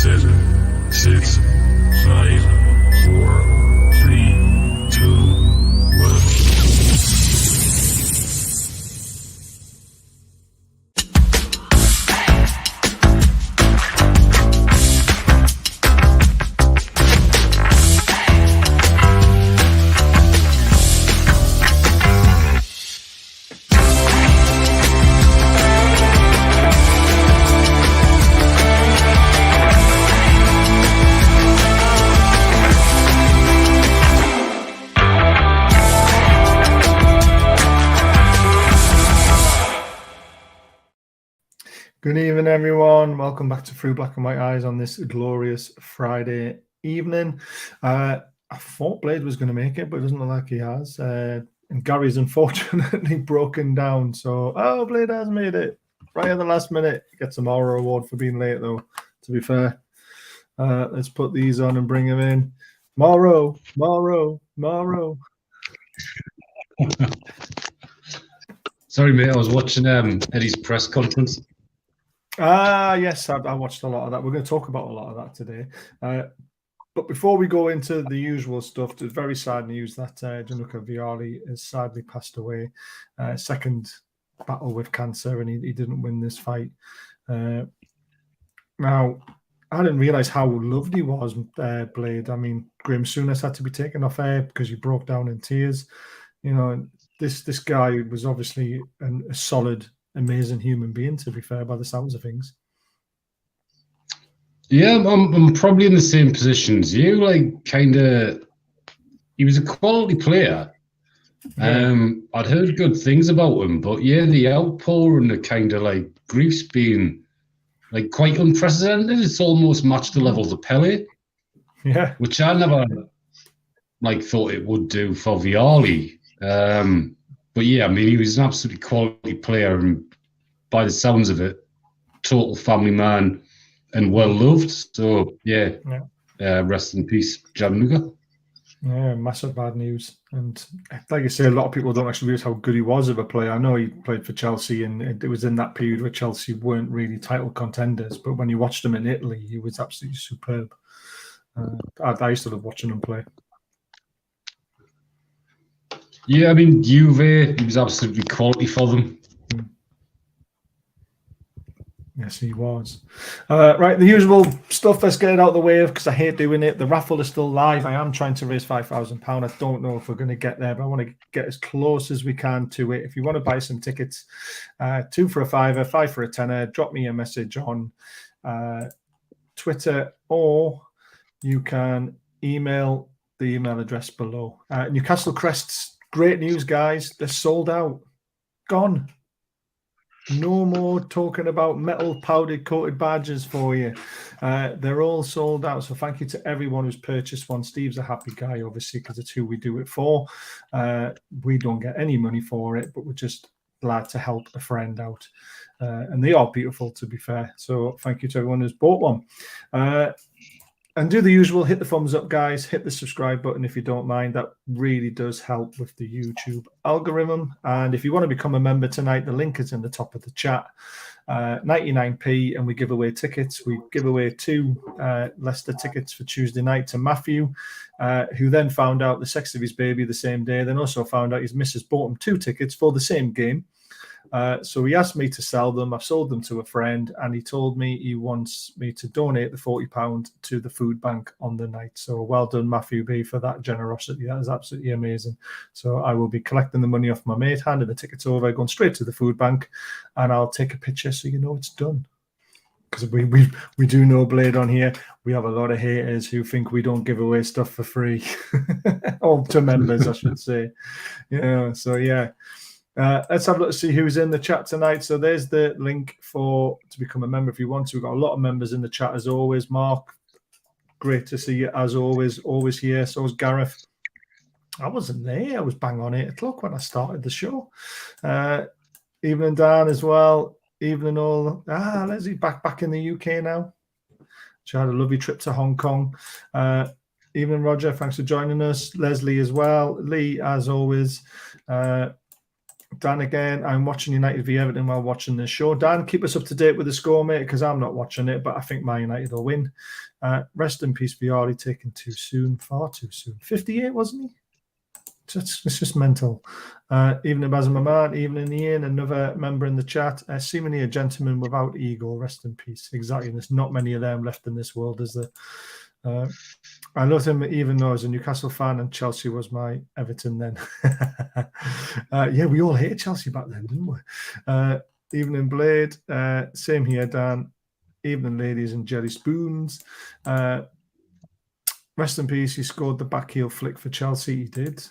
7, 6, 5, 4, 3, 2, 1. Good evening, everyone. Welcome back to Through Black and White Eyes on this glorious Friday evening. I thought Blade was going to make it, but it doesn't look like he has. And Gary's unfortunately broken down. So, Blade has made it right at the last minute. Gets a moral reward for being late, though, to be fair. Let's put these on and bring him in. Morrow. Sorry, mate. I was watching Eddie's press conference. Yes, I watched a lot of that. We're going to talk about a lot of that today. But before we go into the usual stuff, it's very sad news that Gianluca Vialli has sadly passed away. Second battle with cancer, and he didn't win this fight. Now, I didn't realise how loved he was, Blade. I mean, Graham Souness had to be taken off air because he broke down in tears. You know, this guy was obviously a solid, amazing human being, to be fair, by the sounds of things. Yeah, I'm probably in the same position as you. Like, he was a quality player. Yeah. I'd heard good things about him, but yeah, the outpour and the kind of like grief's been like quite unprecedented. It's almost matched the levels of Pele. Yeah, which I never like thought it would do for Vialli. But yeah, I mean, he was an absolutely quality player, and by the sounds of it, total family man and well loved. So yeah. Rest in peace, Gianluca. Yeah, massive bad news. And like you say, a lot of people don't actually realize how good he was of a player. I know he played for Chelsea, and it was in that period where Chelsea weren't really title contenders. But when you watched him in Italy, he was absolutely superb. I used to love watching him play. Yeah, I mean, Juve, he was absolutely quality for them. Yes, he was. Right, the usual stuff, let's get it out of the way because I hate doing it. The raffle is still live. I am trying to raise £5,000. I don't know if we're going to get there, but I want to get as close as we can to it. If you want to buy some tickets, 2 for a £5, 5 for a tenner, drop me a message on Twitter, or you can email the email address below. Newcastle Crests, great news, guys. They're sold out. Gone. No more talking about metal powdered coated badges for you. They're all sold out. So thank you to everyone who's purchased one. Steve's a happy guy, obviously, because it's who we do it for. We don't get any money for it, but we're just glad to help a friend out. And they are beautiful, to be fair. So thank you to everyone who's bought one. And do the usual, hit the thumbs up, guys. Hit the subscribe button if you don't mind. That really does help with the YouTube algorithm. And if you want to become a member tonight, the link is in the top of the chat. 99p, and we give away tickets. We give away 2 Leicester tickets for Tuesday night to Matthew, who then found out the sex of his baby the same day. Then also found out his missus bought him 2 tickets for the same game. So he asked me to sell them. I've sold them to a friend, and he told me he wants me to donate the £40 to the food bank on the night. So well done, Matthew B, for that generosity. That is absolutely amazing. So I will be collecting the money off my mate, handing the tickets over, going straight to the food bank, and I'll take a picture so you know it's done. Because we do know, Blade, on here, we have a lot of haters who think we don't give away stuff for free. Or to members, I should say. Yeah, so yeah. Let's have a look to see who's in the chat tonight. So there's the link to become a member if you want to. We've got a lot of members in the chat as always. Mark, great to see you as always here. So is Gareth. I wasn't there. I was bang on 8 o'clock when I started the show. Evening, Dan, as well. Evening, all. Leslie back in the UK now. She had a lovely trip to Hong Kong. Evening, Roger. Thanks for joining us. Leslie as well. Lee, as always. Dan again, I'm watching United v Everton while watching this show. Dan, keep us up to date with the score, mate, because I'm not watching it, but I think Man United will win. Rest in peace, Vialli, taken too soon, far too soon. 58, wasn't he? It's just mental. Evening, Bazamaman, evening, Ian, another member in the chat. Seemingly a gentleman without ego, rest in peace. Exactly. There's not many of them left in this world, is there? I loved him even though I was a Newcastle fan and Chelsea was my Everton then. Yeah, we all hated Chelsea back then, didn't we? Evening, Blade. Same here, Dan. Evening, ladies and jelly spoons. Rest in peace. He scored the back heel flick for Chelsea. He did.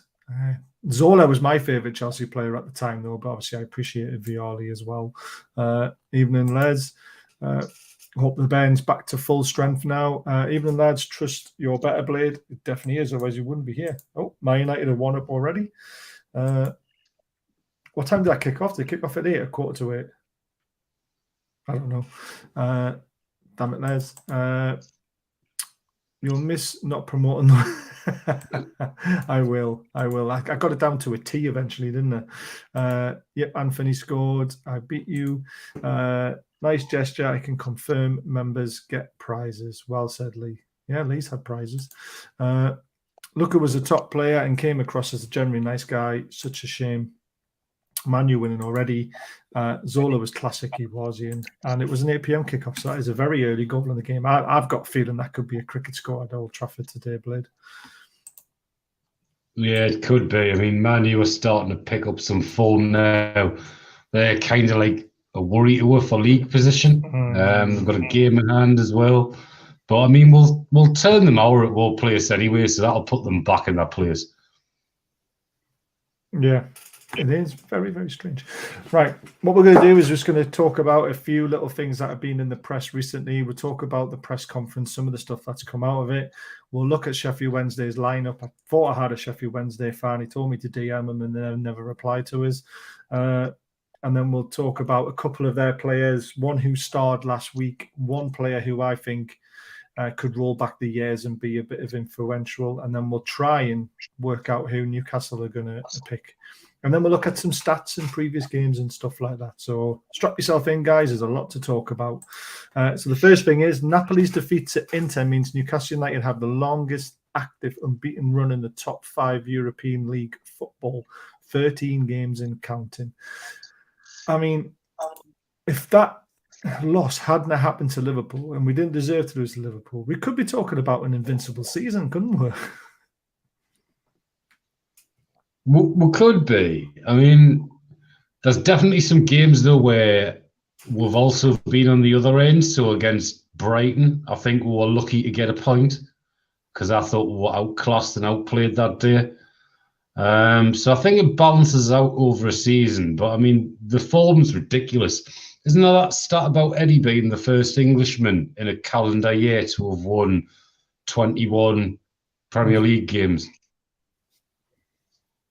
Zola was my favourite Chelsea player at the time, though, but obviously I appreciated Vialli as well. Evening, Les. Hope the band's back to full strength now. Evening, lads. Trust your better, Blade. It definitely is, otherwise you wouldn't be here. Oh, Man United are 1 up already. What time did that kick off? Did it kick off at 8 or 7:45? I don't know. Damn it, Les. You'll miss not promoting them. I will. I got it down to a T eventually, didn't I? Yep, Anthony scored. I beat you. Nice gesture. I can confirm members get prizes. Well said, Lee. Yeah, Lee's had prizes. Luca was a top player and came across as a generally nice guy. Such a shame. Manu winning already. Zola was classic, he was, Ian. And it was an 8 p.m. kickoff, so that is a very early goal in the game. I've got a feeling that could be a cricket score at Old Trafford today, Blade. Yeah, it could be. I mean, Manu are starting to pick up some form now. They're kind of like a worry to her for league position. They've got a game in hand as well. But I mean, we'll turn them over at World Place anyway, so that'll put them back in that place. Yeah. It is very, very strange. Right. What we're going to do is just going to talk about a few little things that have been in the press recently. We'll talk about the press conference, some of the stuff that's come out of it. We'll look at Sheffield Wednesday's lineup. I thought I had a Sheffield Wednesday fan. He told me to DM him and then never replied to us. And then we'll talk about a couple of their players, one who starred last week, one player who I think could roll back the years and be a bit of influential. And then we'll try and work out who Newcastle are going to pick. And then we'll look at some stats in previous games and stuff like that. So strap yourself in, guys. There's a lot to talk about. So the first thing is Napoli's defeat to Inter means Newcastle United have the longest active unbeaten run in the top 5 European League football, 13 games in counting. I mean, if that loss hadn't happened to Liverpool and we didn't deserve to lose to Liverpool, we could be talking about an invincible season, couldn't we? We could be. I mean, there's definitely some games, though, where we've also been on the other end. So against Brighton, I think we were lucky to get a point because I thought we were outclassed and outplayed that day. So I think it balances out over a season. But, I mean, the form's ridiculous. Isn't there that stat about Eddie being the first Englishman in a calendar year to have won 21 Premier League games?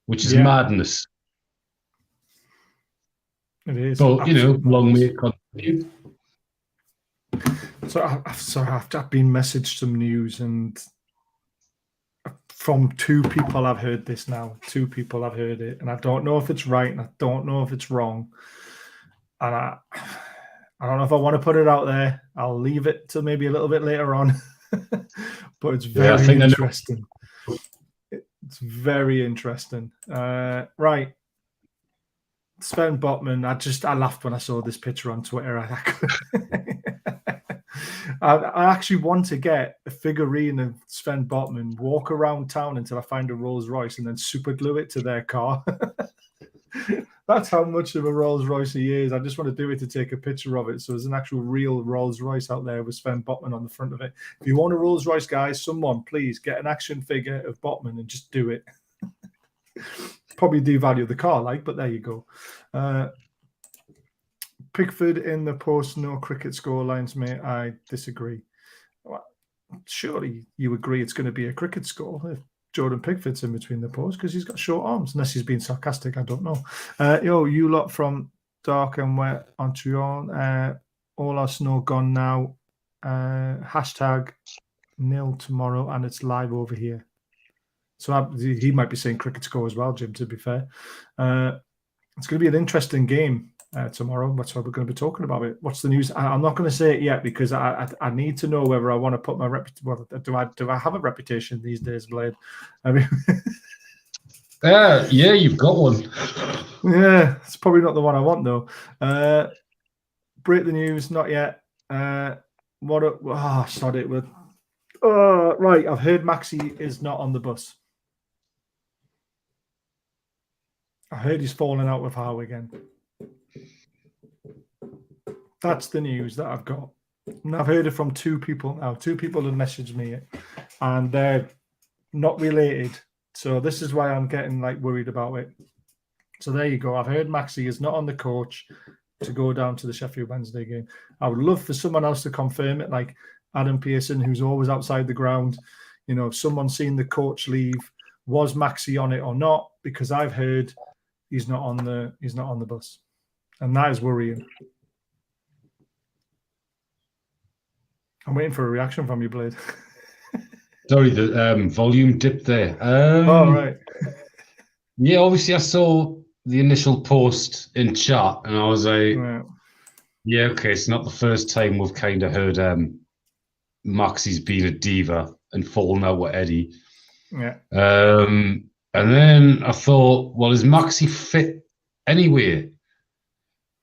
Which is madness. It is. But, you know, long may it continue. So I've been messaged some news and from 2 people I've heard this now. 2 people I've heard it. And I don't know if it's right and I don't know if it's wrong. And I don't know if I want to put it out there. I'll leave it till maybe a little bit later on. But it's very interesting. It's very interesting. Right. Sven Botman, I laughed when I saw this picture on Twitter. I actually want to get a figurine of Sven Botman, walk around town until I find a Rolls Royce and then super glue it to their car. That's how much of a Rolls Royce he is. I just want to do it to take a picture of it. So there's an actual real Rolls Royce out there with Sven Botman on the front of it. If you want a Rolls Royce, guys, someone please get an action figure of Botman and just do it. Probably devalue the car, but there you go. Pickford in the post, no cricket score lines, mate. I disagree. Well, surely you agree it's going to be a cricket score if Jordan Pickford's in between the posts because he's got short arms, unless he's being sarcastic. I don't know. You lot from dark and wet Montreal. All our snow gone now. Hashtag nil tomorrow, and it's live over here. So he might be saying cricket score as well, Jim, to be fair. It's going to be an interesting game tomorrow. That's why we're going to be talking about it. What's the news? I'm not going to say it yet because I need to know whether I want to put my reputation. Well, do I have a reputation these days, Blade? I mean, yeah, you've got one. Yeah, it's probably not the one I want though. Break the news, not yet. Sorry, right. I've heard Maxi is not on the bus. I heard he's falling out with Howe again. That's the news that I've got. And I've heard it from two people now. Two people have messaged me it, and they're not related. So this is why I'm getting worried about it. So there you go. I've heard Maxi is not on the coach to go down to the Sheffield Wednesday game. I would love for someone else to confirm it, like Adam Pearson, who's always outside the ground. You know, someone seen the coach leave. Was Maxi on it or not? Because I've heard he's not on the bus, and that is worrying. I'm waiting for a reaction from you, Blade. Sorry, the volume dipped there. Right. Yeah, obviously I saw the initial post in chat, and I was like, yeah, okay, it's not the first time we've kind of heard Maxi's been a diva and fallen out with Eddie. Yeah. And then I thought, well, is Maxi fit anyway?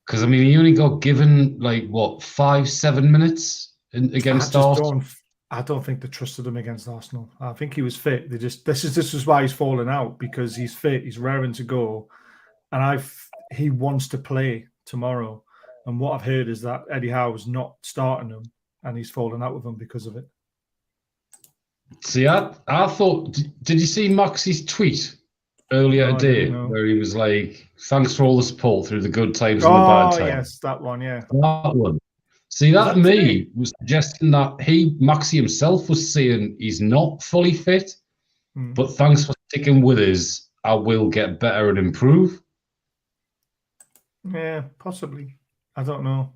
Because I mean, he only got given 5-7 minutes against Arsenal. I don't think they trusted him against Arsenal. I think he was fit. This is why he's fallen out, because he's fit, he's raring to go, and he wants to play tomorrow. And what I've heard is that Eddie Howe's not starting him, and he's fallen out with him because of it. See, I thought, did you see Maxi's tweet earlier today where he was like, "Thanks for all the support through the good times and the bad times"? Oh yes, that one, yeah. That one. See, that to me was suggesting that Maxi himself was saying he's not fully fit, but thanks for sticking with us. I will get better and improve. Yeah, possibly. I don't know.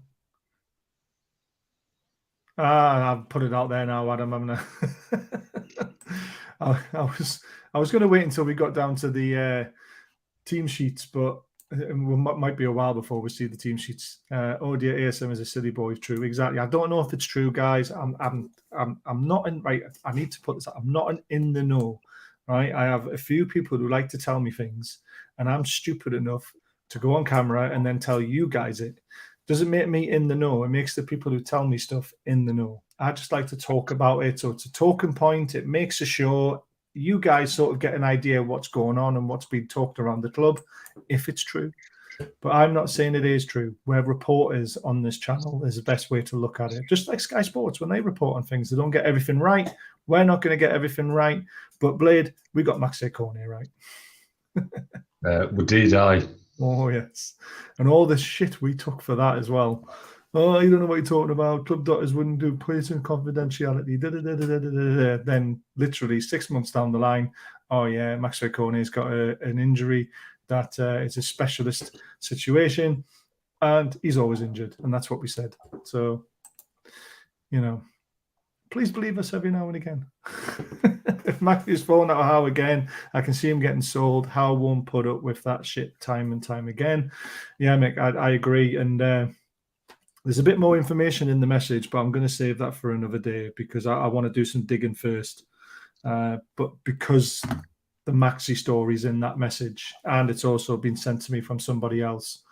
I've put it out there now, Adam. I'm gonna. I was going to wait until we got down to the team sheets, but it might be a while before we see the team sheets. Oh dear, ASM is a silly boy. True, exactly. I don't know if it's true, guys. I'm not in. Right, I need to put this out. I'm not in the know. Right, I have a few people who like to tell me things, and I'm stupid enough to go on camera and then tell you guys it. Doesn't make me in the know. It makes the people who tell me stuff in the know. I just like to talk about it. So it's a talking point. It makes a show. You guys sort of get an idea of what's going on and what's being talked around the club, if it's true. But I'm not saying it is true. We're reporters on this channel is the best way to look at it. Just like Sky Sports, when they report on things, they don't get everything right. We're not going to get everything right. But Blade, we got Maxi Cornet right. We did, Oh, yes. And all the shit we took for that as well. Oh, you don't know what you're talking about. Club doctors wouldn't do patient confidentiality. Then literally 6 months down the line, oh, yeah, Maxi Cornet's got an injury that is a specialist situation, and he's always injured. And that's what we said. So, please believe us every now and again. If Matthew's falling out of Howe again, I can see him getting sold. Howe won't put up with that shit time and time again. Yeah, Mick, I agree. And there's a bit more information in the message, but I'm going to save that for another day because I want to do some digging first. But because the Maxi story's in that message, and it's also been sent to me from somebody else,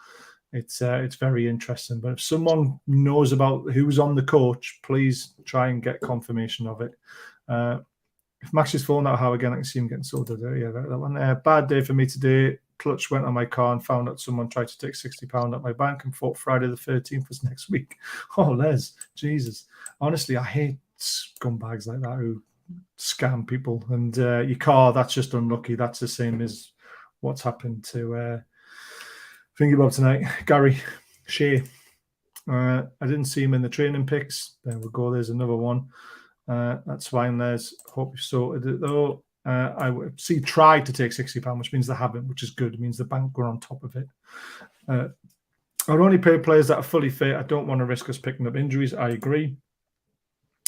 it's very interesting. But if someone knows about who's on the coach, please try and get confirmation of it. If Maxi's falling out how again, I can see him getting sold. Yeah, that one. Bad day for me today. Clutch went on my car and found out someone tried to take £60 at my bank and thought Friday the 13th was next week. Oh, Les, Jesus. Honestly, I hate scumbags like that who scam people. And your car, that's just unlucky. That's the same as what's happened to Thingy Bob tonight. Gary Shea. I didn't see him in the training pics. There we go. There's another one. That's fine, Les. Hope you sorted it, though. I would see tried to take £60, which means they haven't, which is good. It means the bank were on top of it. I'd only pay players that are fully fit. I don't want to risk us picking up injuries. I agree.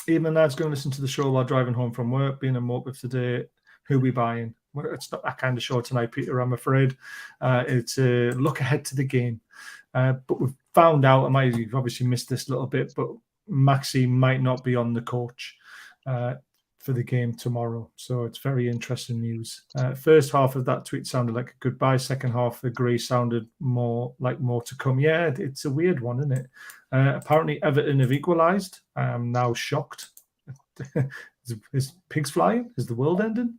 Even lads going to listen to the show while driving home from work, being a motive today. Who we buying? Well, it's not that kind of show tonight, Peter, I'm afraid. It's a look ahead to the game. But we've found out, you've obviously missed this a little bit, but Maxi might not be on the coach for the game tomorrow. So it's very interesting news. First half of that tweet sounded like a goodbye. Second half, agree, sounded more like more to come. Yeah, it's a weird one, isn't it? Apparently, Everton have equalised. I'm now shocked. Is pigs flying? Is the world ending?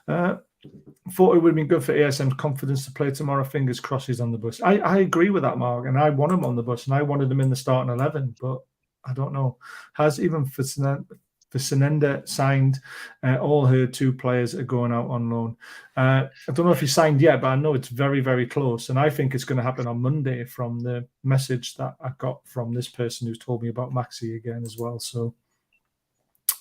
Thought it would have been good for ASM's confidence to play tomorrow. Fingers crossed he's on the bus. I agree with that, Mark, and I want him on the bus, and I wanted him in the starting 11, but I don't know. Has even Falsenineltd signed? All her 2 players are going out on loan. I don't know if he signed yet, but I know it's very, very close, and I think it's going to happen on Monday from the message that I got from this person who's told me about Maxi again as well. So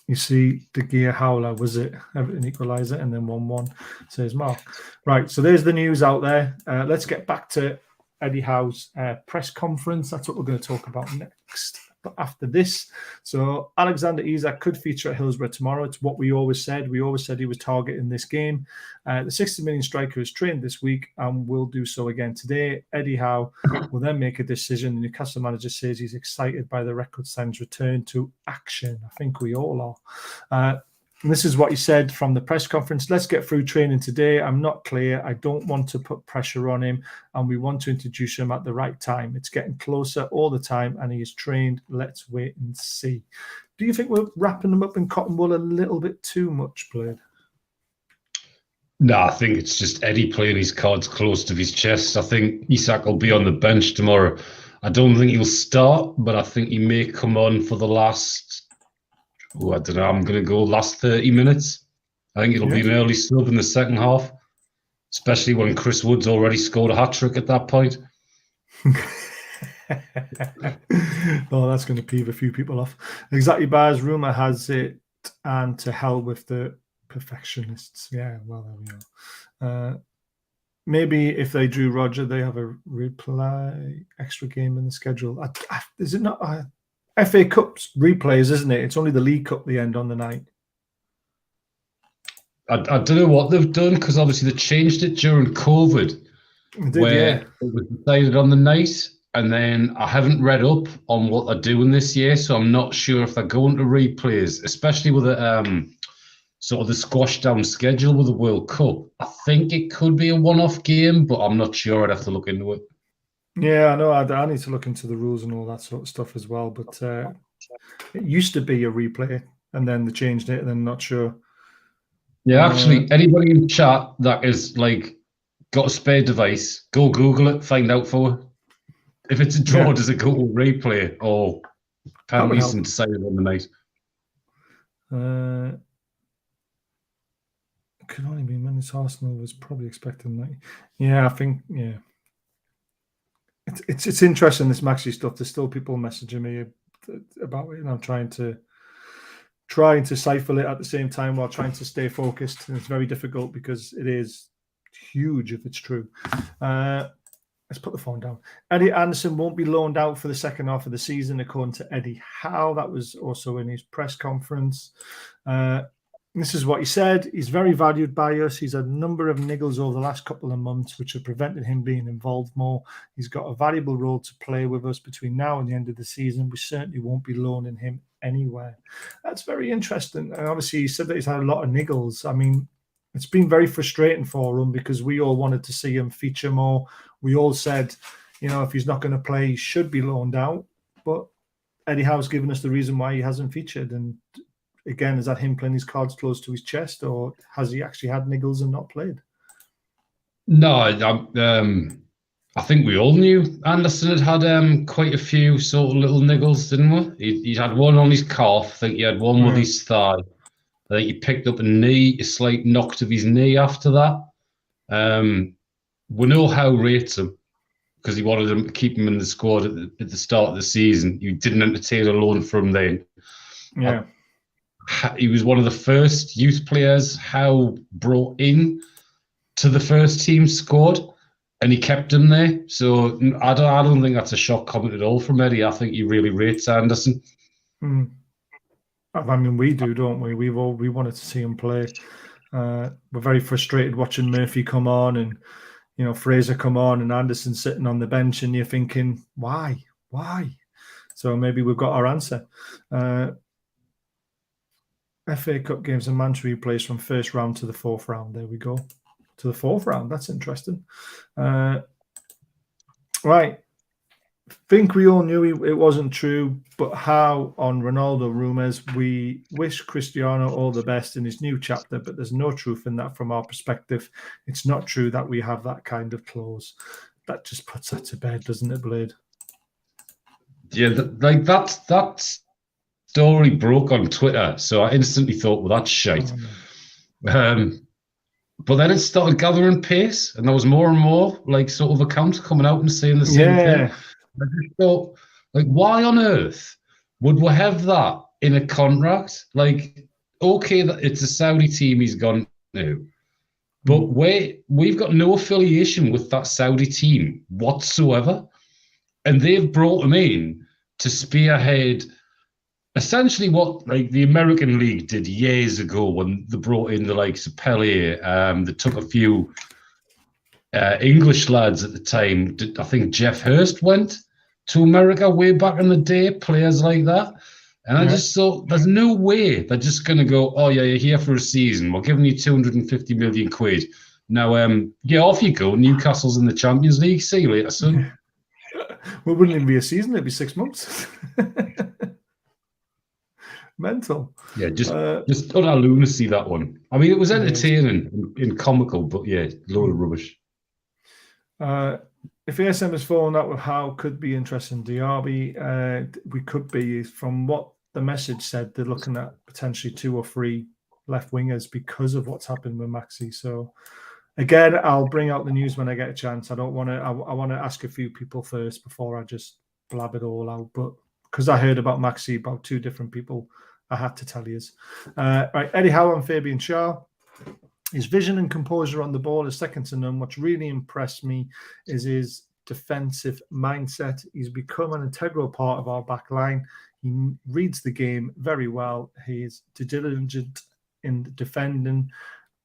you see the gear howler, was it? Everton equaliser and then 1-1, says Mark. Right, so there's the news out there. Let's get back to Eddie Howe's press conference. That's what we're going to talk about next. But after this, so Alexander Isak could feature at Hillsborough tomorrow. It's what we always said. We always said he was targeting this game. The 60 million striker is trained this week and will do so again today. Eddie Howe will then make a decision. The Newcastle manager says he's excited by the record sign's return to action. I think we all are. And this is what he said from the press conference. Let's get through training today. I'm not clear. I don't want to put pressure on him, and we want to introduce him at the right time. It's getting closer all the time, and he is trained. Let's wait and see. Do you think we're wrapping him up in cotton wool a little bit too much, Blade? No, I think it's just Eddie playing his cards close to his chest. I think Isak will be on the bench tomorrow. I don't think he'll start, but I think he may come on for the last... I don't know. I'm going to go last 30 minutes. I think it'll be an early sub in the second half, especially when Chris Wood's already scored a hat-trick at that point. Oh, that's going to peeve a few people off. Exactly, Bars. Rumour has it, and to hell with the perfectionists. Yeah, well, there we go. Maybe if they drew Roger, they have a replay extra game in the schedule. Is it not... FA Cup's replays, isn't it? It's only the League Cup the end on the night. I don't know what they've done, because obviously they changed it during COVID, it was decided on the night, and then I haven't read up on what they're doing this year, so I'm not sure if they're going to replays, especially with a sort of the squashed down schedule with the World Cup. I think it could be a one-off game, but I'm not sure. I'd have to look into it. Yeah, I know. I need to look into the rules and all that sort of stuff as well. But it used to be a replay, and then they changed it, and I'm not sure. Yeah, actually, anybody in chat that is like got a spare device, go Google it, find out for it. If it's a draw, does it go to replay or penalties and decided on the night? It could only be minutes. Arsenal was probably expecting that. Yeah, I think, yeah. It's interesting, this Maxi stuff. There's still people messaging me about it, and I'm trying to cipher it at the same time while trying to stay focused. And it's very difficult because it is huge if it's true. Let's put the phone down. Eddie Anderson won't be loaned out for the second half of the season, according to Eddie Howe. That was also in his press conference. This is what he said. He's very valued by us. He's had a number of niggles over the last couple of months, which have prevented him being involved more. He's got a valuable role to play with us between now and the end of the season. We certainly won't be loaning him anywhere. That's very interesting. And obviously, he said that he's had a lot of niggles. I mean, it's been very frustrating for him because we all wanted to see him feature more. We all said, you know, if he's not going to play, he should be loaned out. But Eddie Howe's given us the reason why he hasn't featured. And again, is that him playing his cards close to his chest, or has he actually had niggles and not played? No, I think we all knew Anderson had quite a few sort of little niggles, didn't we? He had one on his calf. I think he had one with his thigh. I think he picked up a slight knock to his knee after that. We know how rates him because he wanted him to keep him in the squad at the start of the season. He didn't entertain a loan from then. Yeah. He was one of the first youth players Howe brought in to the first team squad, and he kept him there. So I don't think that's a shock comment at all from Eddie. I think he really rates Anderson. I mean, we do, don't we? We wanted to see him play. We're very frustrated watching Murphy come on and, Fraser come on and Anderson sitting on the bench, and you're thinking, why? So maybe we've got our answer. FA Cup games and Manchester replays from first round to the fourth round. There we go. To the fourth round. That's interesting. Right. Think we all knew it wasn't true, but Howe on Ronaldo rumours. We wish Cristiano all the best in his new chapter, but there's no truth in that from our perspective. It's not true that we have that kind of clause. That just puts that to bed, doesn't it, Blade? Yeah, that story broke on Twitter, so I instantly thought, well, that's shite. But then it started gathering pace, and there was more and more sort of accounts coming out and saying the same thing. I just thought, why on earth would we have that in a contract? Okay, that it's a Saudi team he's gone to, but we've got no affiliation with that Saudi team whatsoever, and they've brought him in to spearhead essentially what the American League did years ago when they brought in the likes of Pelé. They took a few English lads at the time. I think Jeff Hurst went to America way back in the day, players like that. And I just thought, there's no way they're just going to go, oh, yeah, you're here for a season. We're giving you 250 million quid. Now, off you go. Newcastle's in the Champions League. See you later, son. Well, it wouldn't even be a season. It'd be 6 months. Mental. Yeah, just utter lunacy, that one. I mean, it was entertaining and comical, but yeah, load of rubbish. If ASM is falling out with Howe, could be interesting. Diaby, we could be, from what the message said, they're looking at potentially 2 or 3 left wingers because of what's happened with Maxi. So again, I'll bring out the news when I get a chance. I want to ask a few people first before I just blab it all out. But because I heard about Maxi, about 2 different people, I had to tell you. Right, Eddie Howe and Fabian Schär. His vision and composure on the ball is second to none. What's really impressed me is his defensive mindset. He's become an integral part of our back line. He reads the game very well. He's diligent in defending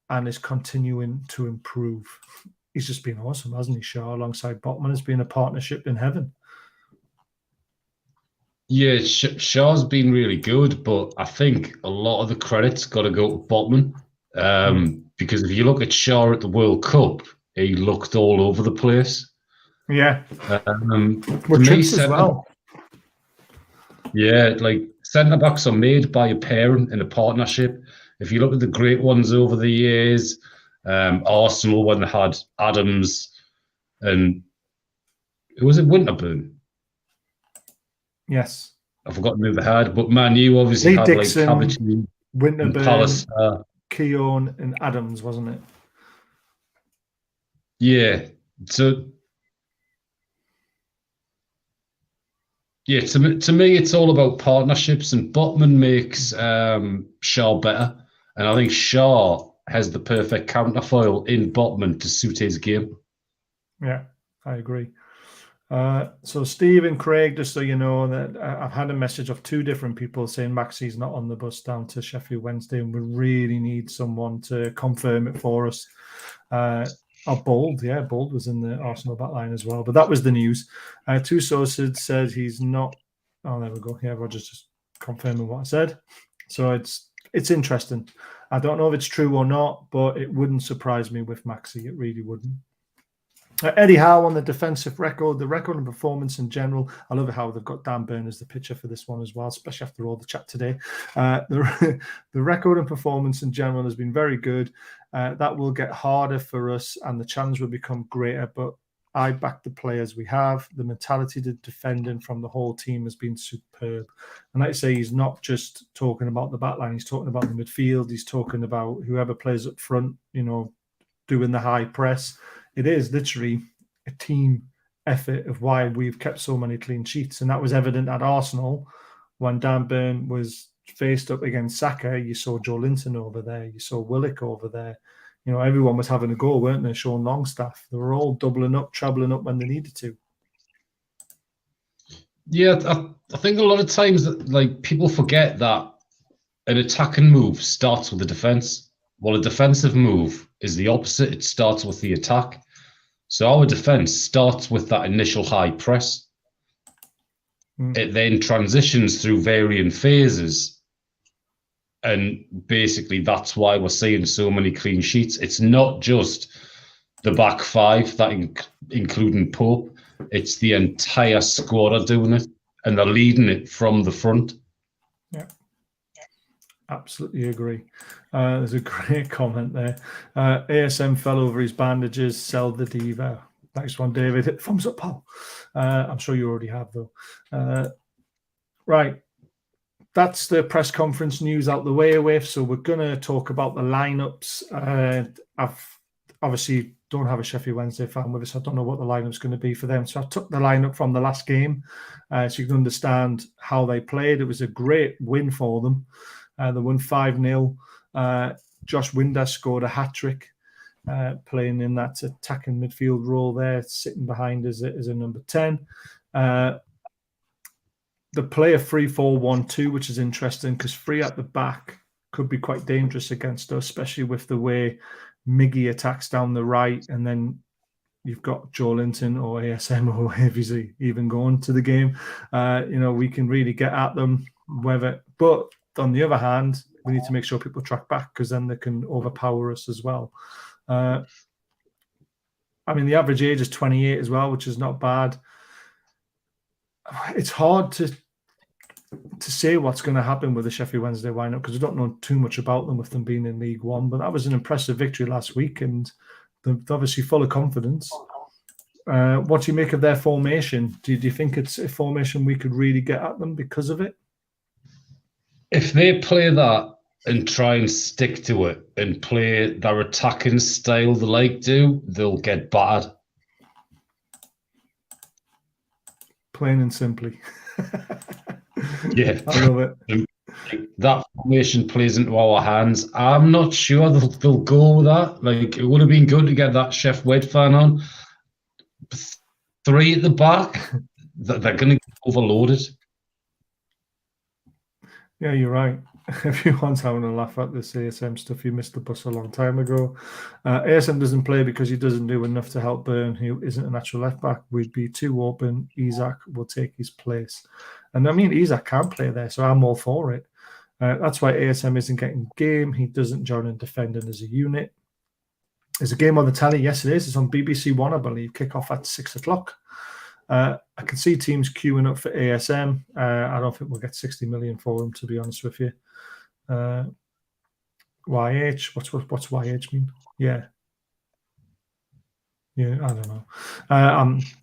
and is continuing to improve. He's just been awesome, hasn't he, Schär, alongside Botman? Has been a partnership in heaven. Yeah, Schär's been really good, but I think a lot of the credit's got to go to Botman. Because if you look at Schär at the World Cup, he looked all over the place. Yeah. With trips as well. Yeah, centre-backs are made by a parent in a partnership. If you look at the great ones over the years, Arsenal when they had Adams and who was it, Winterburn? Yes. I've forgotten who they had, but Man U obviously had Dixon, Cavachini, Winterburn, Palace, Keown and Adams, wasn't it? Yeah. So yeah, to me, it's all about partnerships, and Botman makes Schär better, and I think Schär has the perfect counterfoil in Botman to suit his game. Yeah, I agree. So Steve and Craig, just so you know, that I've had a message of 2 different people saying Maxi's not on the bus down to Sheffield Wednesday, and we really need someone to confirm it for us. Bold was in the Arsenal backline as well, but that was the news. 2 sources said he's not. Oh, there we go. Yeah, Roger's just confirming what I said. So it's interesting. I don't know if it's true or not, but it wouldn't surprise me with Maxi. It really wouldn't. Eddie Howe on the defensive record, the record and performance in general. I love how they've got Dan Burn as the pitcher for this one as well, especially after all the chat today. The record and performance in general has been very good. That will get harder for us and the challenge will become greater, but I back the players we have. The mentality to defending from the whole team has been superb. And like I say, he's not just talking about the back line, he's talking about the midfield, he's talking about whoever plays up front, doing the high press. It is literally a team effort of why we've kept so many clean sheets. And that was evident at Arsenal when Dan Burn was faced up against Saka. You saw Joe Linton over there. You saw Willock over there. Everyone was having a go, weren't they? Sean Longstaff. They were all doubling up, trebling up when they needed to. Yeah, I think a lot of times that people forget that an attacking move starts with the defence. Well, a defensive move is the opposite. It starts with the attack. So our defense starts with that initial high press. It then transitions through varying phases. And basically, that's why we're seeing so many clean sheets. It's not just the back five, that including Pope. It's the entire squad are doing it, and they're leading it from the front. Yeah, absolutely agree. There's a great comment there. ASM fell over his bandages, sell the diva. Nice one, David. Thumbs up, Paul. I'm sure you already have, though. Right. That's the press conference news out the way with. So we're going to talk about the lineups. I've obviously don't have a Sheffield Wednesday fan with us. I don't know what the lineup's going to be for them. So I took the lineup from the last game so you can understand how they played. It was a great win for them. They won 5-0. Josh Winder scored a hat-trick, playing in that attacking midfield role there, sitting behind as a number 10. The play a 3-4-1-2, which is interesting because 3 at the back could be quite dangerous against us, especially with the way Miggy attacks down the right, and then you've got Joe Linton or ASM or if he's even going to the game. We can really get at them. But on the other hand, we need to make sure people track back because then they can overpower us as well. The average age is 28 as well, which is not bad. It's hard to say what's going to happen with the Sheffield Wednesday lineup because we don't know too much about them with them being in League One. But that was an impressive victory last week, and they're obviously full of confidence. What do you make of their formation? Do you think it's a formation we could really get at them because of it? If they play that and try and stick to it and play their attacking style the like do, they'll get battered. Plain and simply. Yeah, I love it. That formation plays into our hands. I'm not sure they'll go with that. Like, it would have been good to get that Chef Wed fan on. 3 at the back, they're going to get overloaded. Yeah, you're right. Everyone's having a laugh at this ASM stuff. You missed the bus a long time ago. ASM doesn't play because he doesn't do enough to help Byrne, who isn't a natural left back. We'd be too open. Isaac will take his place. And Isaac can play there, so I'm all for it. That's why ASM isn't getting game. He doesn't join in defending as a unit. There's a game on the telly. Yes, it is. It's on BBC One, I believe. Kick off at 6 o'clock. I can see teams queuing up for ASM. I don't think we'll get 60 million for him, to be honest with you. YH, what's YH mean? Yeah, I don't know.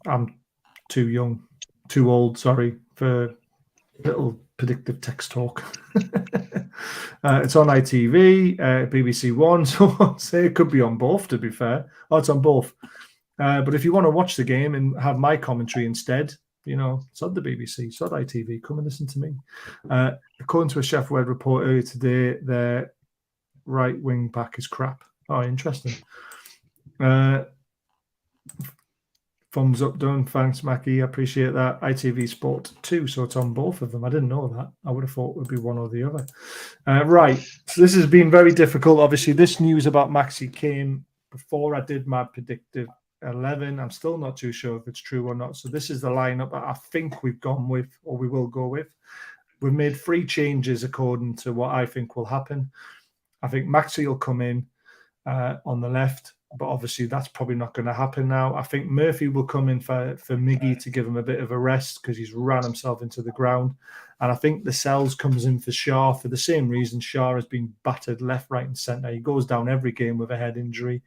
I'm too old, sorry, for little predictive text talk. It's on ITV, BBC One, so I'll say it could be on both, to be fair. Oh, it's on both. But if you want to watch the game and have my commentary instead, it's on the BBC, it's on ITV. Come and listen to me. According to a Sheffield Wednesday report earlier today, their right wing back is crap. Oh, interesting. Thumbs up done. Thanks, Mackie. I appreciate that. ITV Sport 2, so it's on both of them. I didn't know that. I would have thought it would be one or the other. Right. So this has been very difficult. Obviously, this news about Maxi came before I did my predictive 11. I'm still not too sure if it's true or not. So this is the lineup that I think we've gone with, or we will go with. We've made 3 changes according to what I think will happen. I think Maxi will come in on the left, but obviously that's probably not going to happen now. I think Murphy will come in for Miggy to give him a bit of a rest because he's ran himself into the ground. And I think Lascelles comes in for Shah for the same reason. Shah has been battered left, right and centre. He goes down every game with a head injury.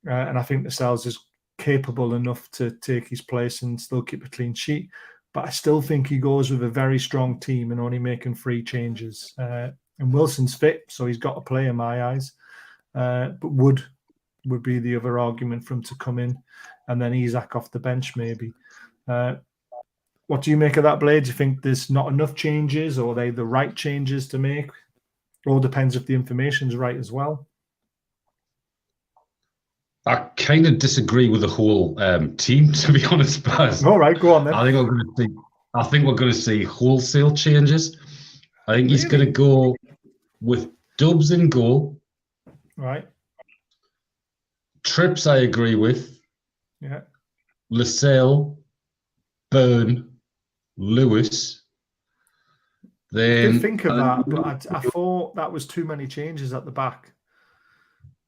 And I think Lascelles is capable enough to take his place and still keep a clean sheet. But I still think he goes with a very strong team and only making 3 changes. And Wilson's fit, so he's got to play in my eyes. But would be the other argument for him to come in, and then Isaac off the bench maybe. What do you make of that, Blade? Do you think there's not enough changes, or are they the right changes to make? It all depends if the information's right as well. I kind of disagree with the whole team, to be honest, Baz. All right, go on then. I think we're going to see wholesale changes. I think he's going to go with Dubs in goal, Right. Trips, I agree with. Yeah. Lascelles, Byrne, Lewis. I did Then think of that, but I thought that was too many changes at the back.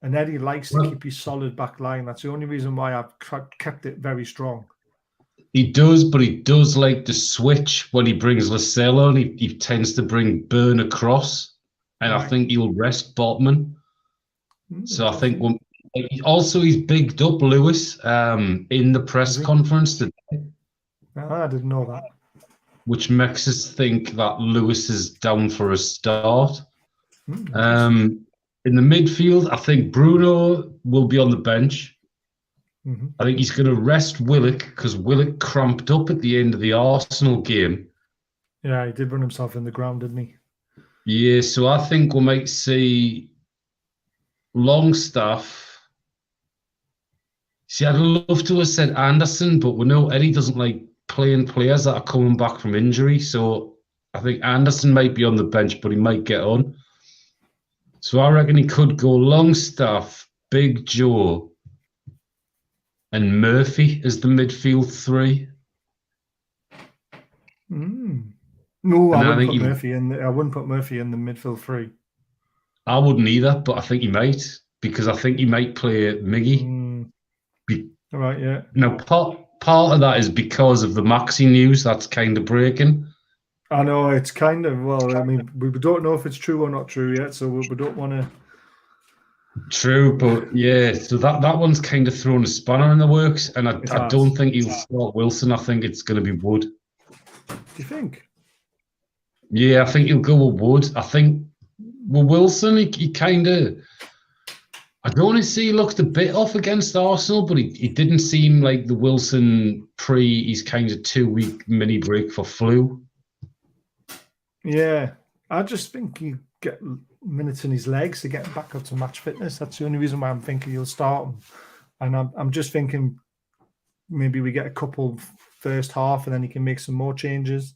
And Eddie likes to keep his solid back line. That's the only reason why I've kept it very strong. he does, but he does like to switch when he brings Lascelles on. He tends to bring Byrne across, and I think he'll rest Botman. So I think also he's bigged up Lewis in the press conference today. I didn't know that. Which makes us think that Lewis is down for a start. In the midfield, I think Bruno will be on the bench. I think he's going to rest Willock because Willock cramped up at the end of the Arsenal game. Yeah, he did run himself in the ground, didn't he? Yeah, so I think we might see Longstaff. See, I'd love to have said Anderson, but we know Eddie doesn't like playing players that are coming back from injury. So I think Anderson might be on the bench, but he might get on. So I reckon he could go Longstaff, Big Joe, and Murphy as the midfield three. No, I wouldn't put Murphy in. I wouldn't put Murphy in the midfield three. I wouldn't either, but I think he might because I think he might play Miggy. All right, yeah. Now, part of that is because of the Maxi news that's kind of breaking. I know it's kind of, well, I mean, we don't know if it's true or not true yet, so we don't want to. True, but yeah, so that one's kind of thrown a spanner in the works, and I don't think he'll start Wilson. I think it's going to be Wood. Do you think? Yeah, I think he'll go with Wood. I think with Wilson, he kind of. I don't want to say he looked a bit off against Arsenal, but he didn't seem like the Wilson his kind of 2-week mini break for flu. Yeah, I just think he get minutes in his legs to get back up to match fitness. That's the only reason why I'm thinking he'll start him. And I'm just thinking maybe we get a couple first half and then he can make some more changes.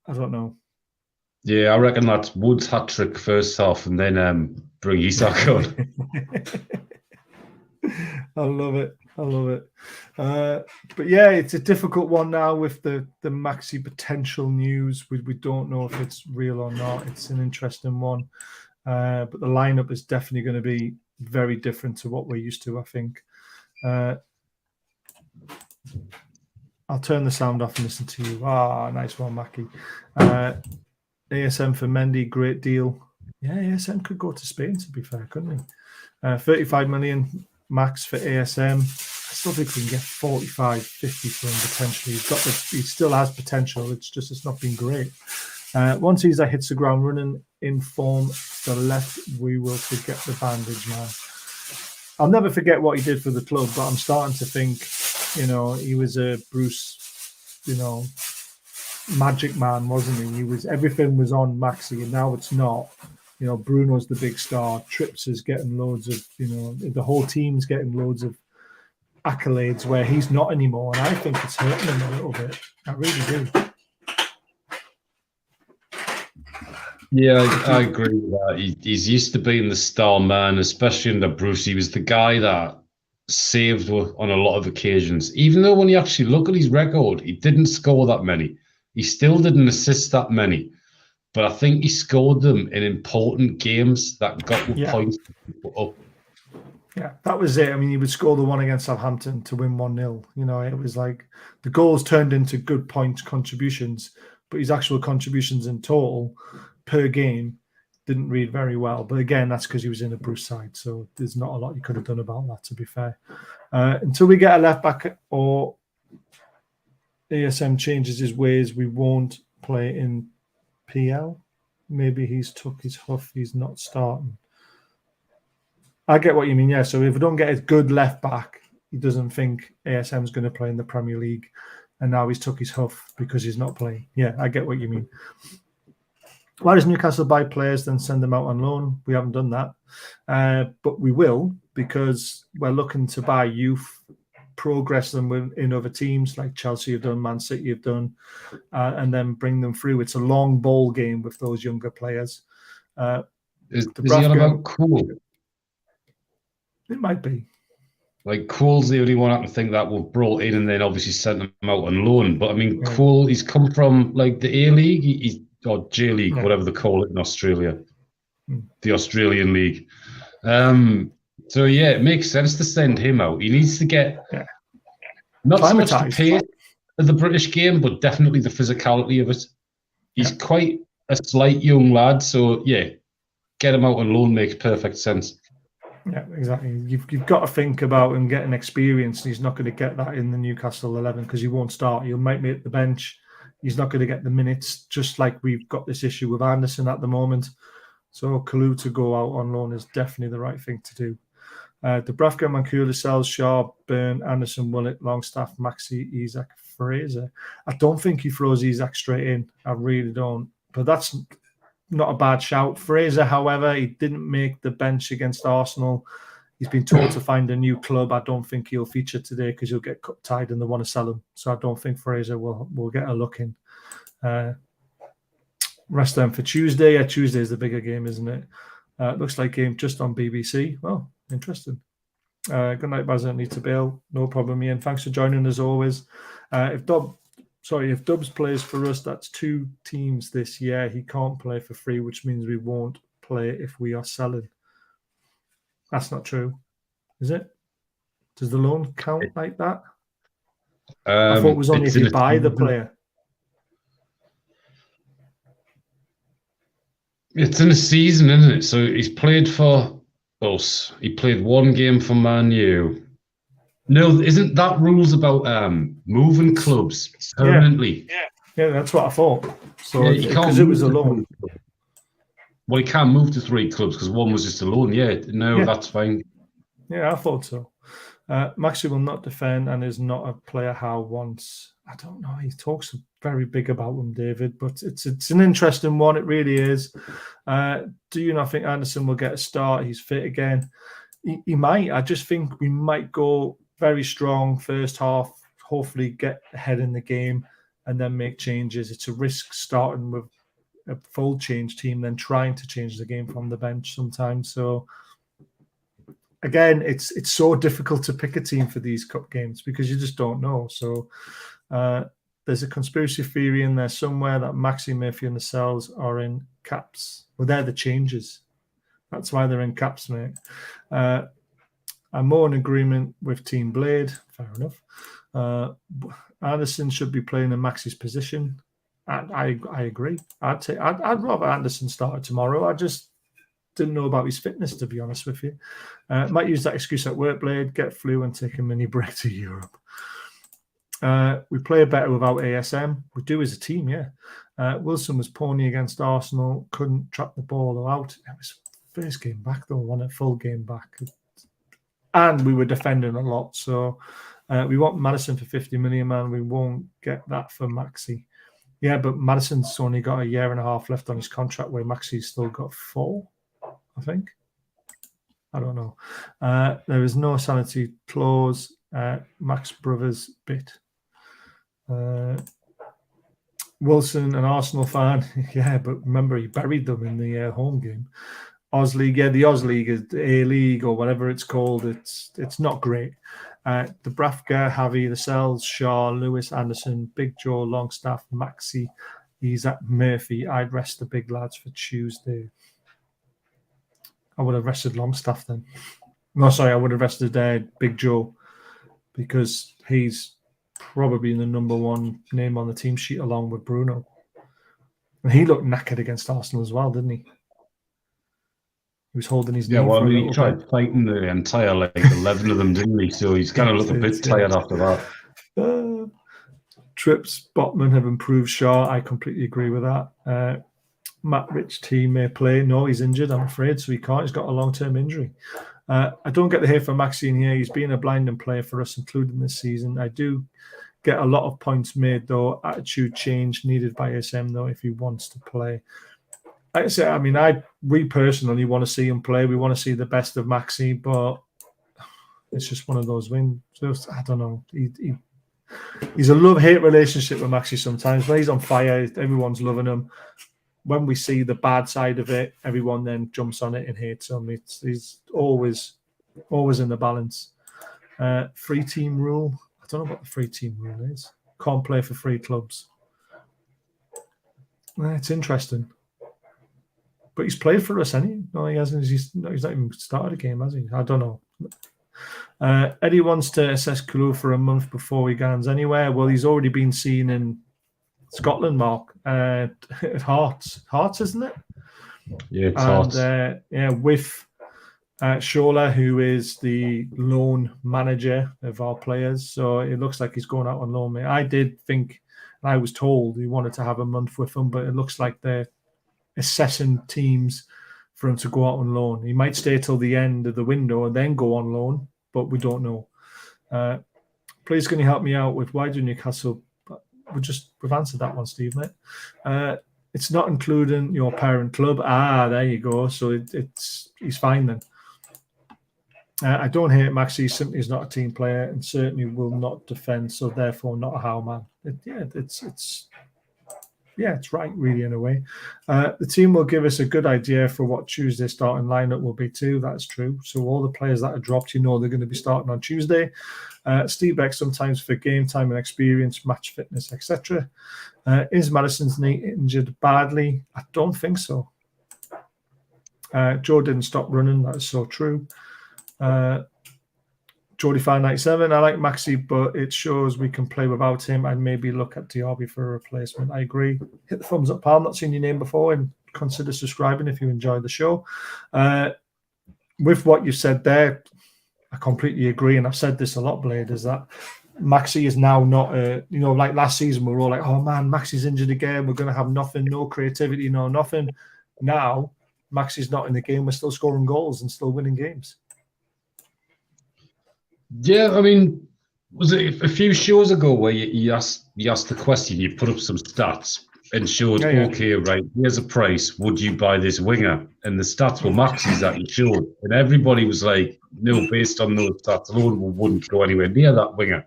I don't know. Yeah, I reckon that's Wood's hat-trick first half and then bring Isak on. I love it. I love it. But yeah, it's a difficult one now with the Maxi potential news. We don't know if it's real or not. It's an interesting one. But the lineup is definitely going to be very different to what we're used to, I think. I'll turn the sound off and listen to you. Nice one, Mackie. ASM for Mendy, great deal. Yeah, ASM could go to Spain, to be fair, couldn't he? 35 million max for ASM. I still think we can get 45, 50 for him potentially. He still has potential. It's not been great. Once Isa hits the ground running in form to the left, we will forget the bandage, man. I'll never forget what he did for the club, but I'm starting to think, he was a Bruce, magic man, wasn't he? Everything was on Maxi, and now it's not. Bruno's the big star. Trips is getting loads of, the whole team's getting loads of accolades where he's not anymore, and I think it's hurting him a little bit. I really do. Yeah, I agree with that. He's used to being the star man, especially under Bruce. He was the guy that saved on a lot of occasions. Even though when you actually look at his record, he didn't score that many. He still didn't assist that many. But I think he scored them in important games that got points up. Yeah, that was it. I mean, he would score the one against Southampton to win 1-0. It was like the goals turned into good point contributions, but his actual contributions in total per game didn't read very well. But again, that's because he was in a Bruce side, so there's not a lot you could have done about that, to be fair. Until we get a left back or ASM changes his ways, we won't play in PL. Maybe he's took his huff. He's not starting. I get what you mean, yeah. So if we don't get a good left back, he doesn't think ASM is going to play in the Premier League, and now he's took his huff because he's not playing. Yeah, I get what you mean. Why does Newcastle buy players then send them out on loan? We haven't done that, but we will because we're looking to buy youth, progress them in other teams like Chelsea have done, Man City have done, and then bring them through. It's a long ball game with those younger players. Is he on about cool? It might be. Like, Cole's the only one I can think that were brought in and then obviously sent him out on loan. But I mean, Yeah. Cole, he's come from like the A League, or J League, Yeah. whatever they call it in Australia, Mm. the Australian League. So yeah, it makes sense to send him out. He needs to get not so much the Climatised. pace of the British game, but definitely the physicality of it. He's quite a slight young lad, so yeah, get him out on loan makes perfect sense. Yeah, exactly. You've got to think about him getting experience. He's not going to get that in the Newcastle 11 because he won't start. He'll make me at the bench. He's not going to get the minutes, just like we've got this issue with Anderson at the moment. So Kalu to go out on loan is definitely the right thing to do. Dubravka, Mancula, Sells, Shaw, Byrne, Anderson, Willett, Longstaff, Maxi, Isak, Fraser. I don't think he throws Isak straight in. I really don't. But that's not a bad shout. Fraser, however, he didn't make the bench against Arsenal. He's been told to find a new club. I don't think he'll feature today because he'll get cut tied and they want to sell him. So I don't think Fraser will get a look in. Rest them for Tuesday. Yeah, Tuesday is the bigger game, isn't it? Looks like game just on BBC. Well, interesting. Good night, Baz. I need to bail. No problem, Ian. Thanks for joining as always. If Dubs plays for us, that's 2 teams this year. He can't play for free, which means we won't play if we are selling. That's not true, is it? Does the loan count like that? I thought it was only if you buy the player. It's in a season, isn't it? So he's played for us. He played 1 game for Man U. No, isn't that rules about moving clubs permanently? Yeah, that's what I thought. So yeah, because it was a loan. Well, he can't move to 3 clubs because 1 was just a loan. That's fine. Yeah, I thought so. Maxi will not defend and is not a player Howe wants. I don't know. He talks very big about him, David, but it's an interesting one. It really is. Do you not think Anderson will get a start? He's fit again. He might. I just think we might go very strong first half, hopefully get ahead in the game and then make changes. It's a risk starting with a full change team, then trying to change the game from the bench sometimes. So again, it's so difficult to pick a team for these cup games because you just don't know. So there's a conspiracy theory in there somewhere that Maxi, Murphy and the Cells are in caps. Well, they're the changes. That's why they're in caps, mate. I'm more in agreement with Team Blade. Fair enough. Anderson should be playing in Maxi's position. I agree. I'd rather Anderson start tomorrow. I just didn't know about his fitness, to be honest with you. Might use that excuse at work, Blade, get flu and take a mini break to Europe. We play better without ASM. We do as a team, yeah. Wilson was pawny against Arsenal, couldn't trap the ball out. It was first game back, though, wasn't it? Full game back. And we were defending a lot. So we want Maddison for 50 million, man. We won't get that for Maxi. Yeah, but Maddison's only got a year and a half left on his contract where Maxi's still got 4, I think. I don't know. There is no sanity clause. Max Brothers bit. Wilson, an Arsenal fan. Yeah, but remember, he buried them in the home game. Oz League, yeah, the Oz League is the A League or whatever it's called. It's not great. Dubravka, Javi, the Cells, Shaw, Lewis, Anderson, Big Joe, Longstaff, Maxi, Isak, Murphy. I'd rest the big lads for Tuesday. I would have rested Longstaff then. No, sorry, I would have rested Big Joe because he's probably the number 1 name on the team sheet along with Bruno. And he looked knackered against Arsenal as well, didn't he? He was holding his knee. Yeah, well, I mean, he tried fighting the entire 11 of them, didn't he? So he's kind of looked a bit tired after that. Trips, Botman have improved Shaw. I completely agree with that. Matt Rich team may play. No, he's injured, I'm afraid, so he can't. He's got a long-term injury. I don't get the hate for Maxi in here. He's been a blinding player for us, including this season. I do get a lot of points made, though. Attitude change needed by SM, though, if he wants to play. Like I say, I mean, we personally want to see him play. We want to see the best of Maxi, but it's just one of those wins. I don't know. He's a love-hate relationship with Maxi sometimes. When he's on fire, everyone's loving him. When we see the bad side of it, everyone then jumps on it and hates him. He's always always in the balance. Free team rule. I don't know what the free team rule is. Can't play for free clubs. It's interesting. But he's played for us, hasn't he? No, he hasn't. He's not even started a game, has he? I don't know. Eddie wants to assess Kulu for a month before he goes anywhere. Well, he's already been seen in Scotland, Mark, at Hearts. Hearts, isn't it? Yeah, it's Hearts. With Shola, who is the loan manager of our players. So it looks like he's going out on loan. I did think, and I was told he wanted to have a month with him, but it looks like they're assessing teams for him to go out on loan. He might stay till the end of the window and then go on loan, but we don't know. Please, can you help me out with why do Newcastle? We've answered that one, Steve, mate. It's not including your parent club. There you go. So he's fine then. I don't hate Maxi. Simply is not a team player and certainly will not defend. So therefore, not a Howe man. It's right, really, in a way. The team will give us a good idea for what Tuesday's starting lineup will be too. That's true. So all the players that are dropped, they're going to be starting on Tuesday. Steve Beck sometimes for game time and experience, match fitness, etc. Is Madison's knee injured badly? I don't think so. Joe didn't stop running. That is so true. Geordie597, I like Maxi, but it shows we can play without him and maybe look at Diaby for a replacement. I agree. Hit the thumbs up, pal. Not seen your name before, and consider subscribing if you enjoyed the show. With what you said there, I completely agree, and I've said this a lot, Blade, is that Maxi is now not like last season, we were all like, oh man, Maxi's injured again. We're going to have nothing, no creativity, no nothing. Now, Maxi's not in the game. We're still scoring goals and still winning games. Yeah, I mean, was it a few shows ago where you asked the question, you put up some stats and showed, okay, right, here's a price. Would you buy this winger? And the stats were Maxi's that you showed. And everybody was like, no, based on those stats alone, we wouldn't go anywhere near that winger.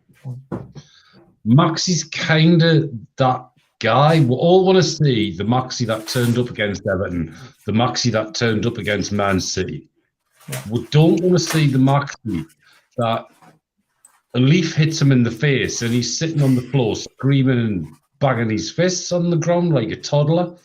Maxi's kind of that guy. We all want to see the Maxi that turned up against Everton, the Maxi that turned up against Man City. We don't want to see the Maxi that a leaf hits him in the face and he's sitting on the floor screaming and banging his fists on the ground like a toddler.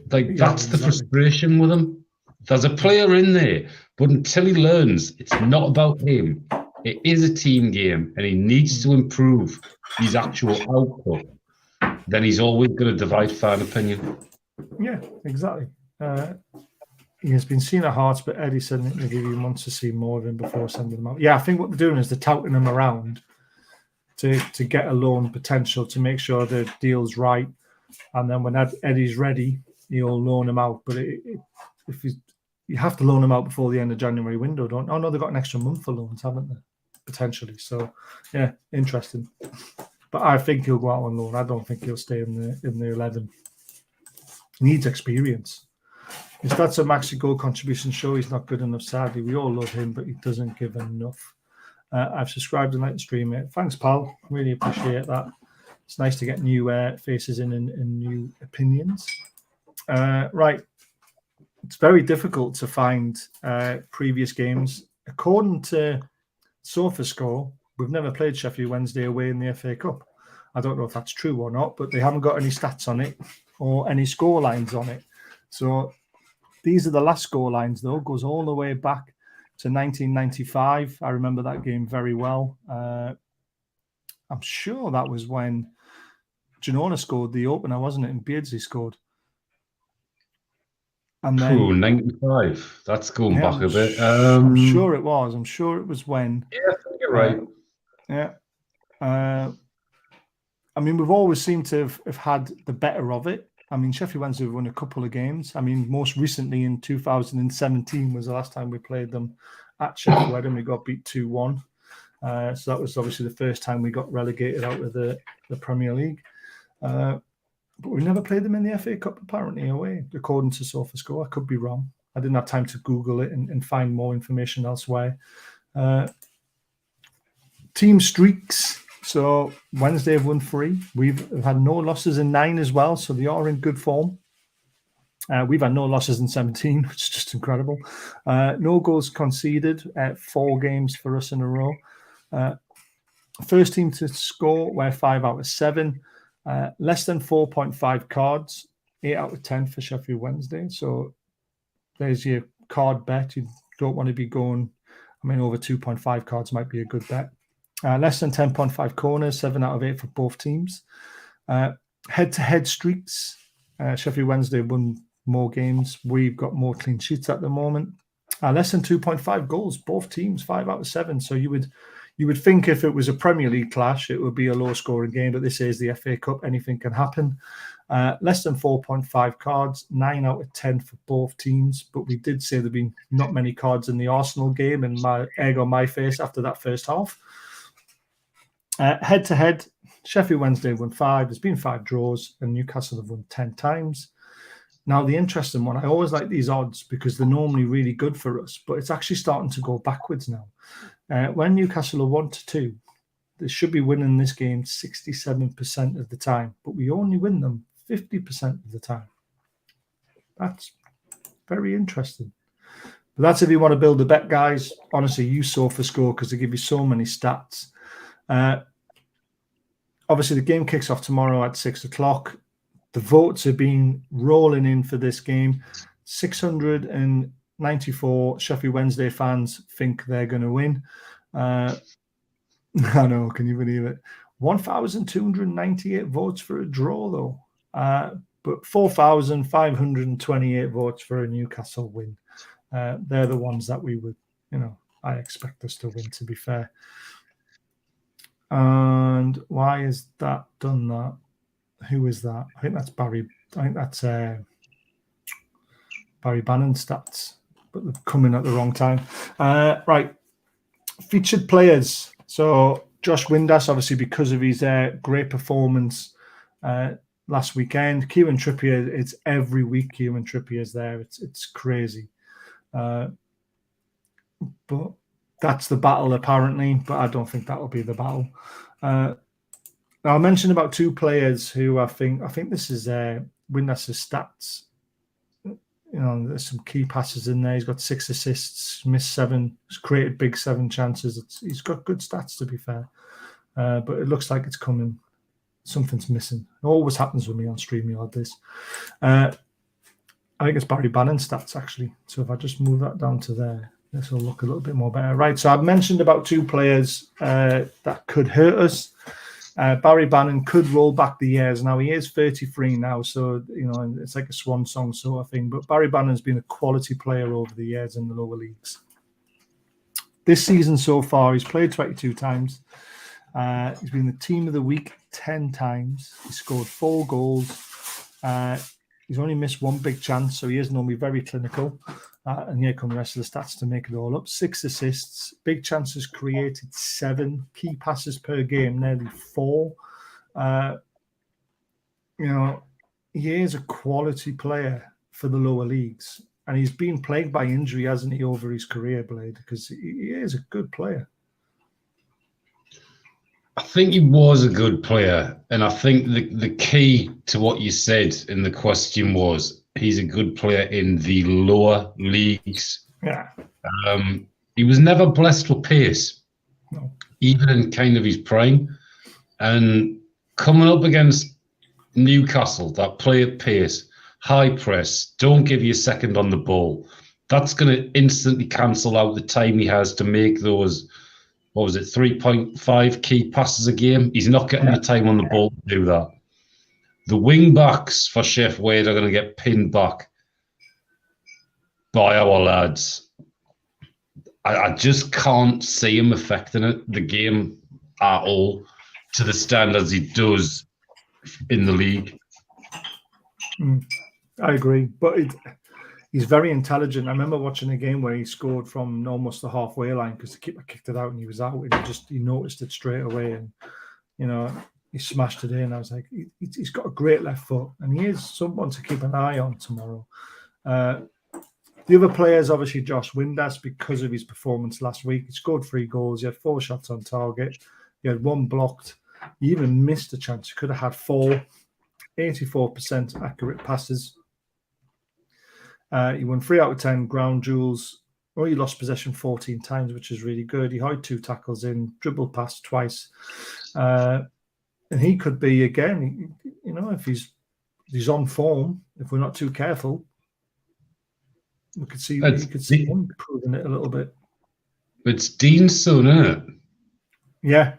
That's the frustration with him. There's a player in there, but until he learns it's not about him, it is a team game and he needs to improve his actual output, then he's always going to divide fan opinion. Yeah, exactly. He has been seen at Hearts, but Eddie said in an interview he wants to see more of him before sending him out. Yeah, I think what they're doing is they're touting him around to get a loan potential, to make sure the deal's right. And then when Eddie's ready, he'll loan him out. But you have to loan him out before the end of January window, don't you? Oh, no, they've got an extra month for loans, haven't they? Potentially. So, yeah, interesting. But I think he'll go out on loan. I don't think he'll stay in the 11. He needs experience. If that's a Maxi goal contribution show, he's not good enough, sadly. We all love him, but he doesn't give enough. I've subscribed and liked the stream, mate. Thanks, pal. Really appreciate that. It's nice to get new faces in and new opinions. Right. It's very difficult to find previous games. According to SofaScore, we've never played Sheffield Wednesday away in the FA Cup. I don't know if that's true or not, but they haven't got any stats on it or any score lines on it. So these are the last score lines, though. Goes all the way back to 1995. I remember that game very well. I'm sure that was when Janona scored the opener, wasn't it? And Beardsley scored. And then 95. That's going back a bit. I'm sure it was. I'm sure it was when. Yeah, I think you're right. I mean, we've always seemed to have had the better of it. I mean, Sheffield Wednesday have won a couple of games. I mean, most recently in 2017 was the last time we played them at Sheffield Wednesday, and we got beat 2-1. So that was obviously the first time we got relegated out of the Premier League. But we never played them in the FA Cup, apparently, away, according to SofaScore. I could be wrong. I didn't have time to Google it and find more information elsewhere. Team streaks. So Wednesday have won 3. We've had no losses in 9 as well, so they are in good form. We've had no losses in 17, which is just incredible. No goals conceded at 4 games for us in a row. First team to score, we're 5 out of 7. Less than 4.5 cards, 8 out of 10 for Sheffield Wednesday. So there's your card bet. You don't want to be going, I mean, over 2.5 cards might be a good bet. Less than 10.5 corners, 7 out of 8 for both teams. Head-to-head streaks, Sheffield Wednesday won more games. We've got more clean sheets at the moment. Less than 2.5 goals, both teams, 5 out of 7. So you would think if it was a Premier League clash, it would be a low-scoring game, but this is the FA Cup. Anything can happen. Less than 4.5 cards, 9 out of 10 for both teams. But we did say there'd been not many cards in the Arsenal game, and my egg on my face after that first half. Head-to-head, Sheffield Wednesday won 5. There's been 5 draws, and Newcastle have won 10 times. Now, the interesting one, I always like these odds because they're normally really good for us, but it's actually starting to go backwards now. When Newcastle are 1-2, they should be winning this game 67% of the time, but we only win them 50% of the time. That's very interesting. But that's if you want to build a bet, guys. Honestly, use SofaScore because they give you so many stats. Obviously, the game kicks off tomorrow at 6 o'clock. The votes have been rolling in for this game. 694 Sheffield Wednesday fans think they're going to win. I know, can you believe it? 1,298 votes for a draw, though. But 4,528 votes for a Newcastle win. They're the ones that we would, I expect us to win, to be fair. And why is that done that? Who is that? I think that's Barry. I think that's Barry Bannon stats, but they've come in at the wrong time. Right. Featured players. So Josh Windass, obviously, because of his great performance last weekend. Kieran Trippier, it's every week Kieran Trippier is there. It's crazy. But that's the battle, apparently, but I don't think that will be the battle. Now, I mentioned about 2 players who I think this is Windass's stats. There's some key passes in there. He's got 6 assists, missed 7, he's created big 7 chances. He's got good stats, to be fair. But it looks like it's coming. Something's missing. It always happens with me on StreamYard, this. I think it's Barry Bannon stats, actually. So if I just move that down to there, this will look a little bit more better. Right, so I've mentioned about 2 players that could hurt us. Barry Bannon could roll back the years. Now, he is 33 now, so, it's like a swan song sort of thing. But Barry Bannon's been a quality player over the years in the lower leagues. This season so far, he's played 22 times. He's been the team of the week 10 times. He scored 4 goals. He's only missed 1 big chance, so he is normally very clinical. And here come the rest of the stats to make it all up. 6 assists, big chances created 7, key passes per game, nearly 4. He is a quality player for the lower leagues. And he's been plagued by injury, hasn't he, over his career, Blade? Because he is a good player. I think he was a good player. And I think the key to what you said in the question was, he's a good player in the lower leagues. Yeah. He was never blessed with pace, No. even in kind of his prime. And coming up against Newcastle, that play at pace, high press, don't give you a second on the ball, that's going to instantly cancel out the time he has to make those, 3.5 key passes a game. He's not getting the time on the ball to do that. The wing backs for Sheffield Wednesday are going to get pinned back by our lads. I just can't see him affecting the game at all to the standards he does in the league. I agree, but he's very intelligent. I remember watching a game where he scored from almost the halfway line because the keeper kicked it out and he was out, and he noticed it straight away, and he smashed it in. I was like, he's got a great left foot, and he is someone to keep an eye on tomorrow. The other players, obviously, Josh Windass, because of his performance last week. He scored 3 goals. He had 4 shots on target. He had 1 blocked. He even missed a chance. He could have had 4. 84% accurate passes. He won 3 out of 10 ground duels. He lost possession 14 times, which is really good. He had 2 tackles in, dribbled past twice. And he could be, again, if he's on form, if we're not too careful, we could see him improving it a little bit. It's Dean's son, isn't it? Yeah.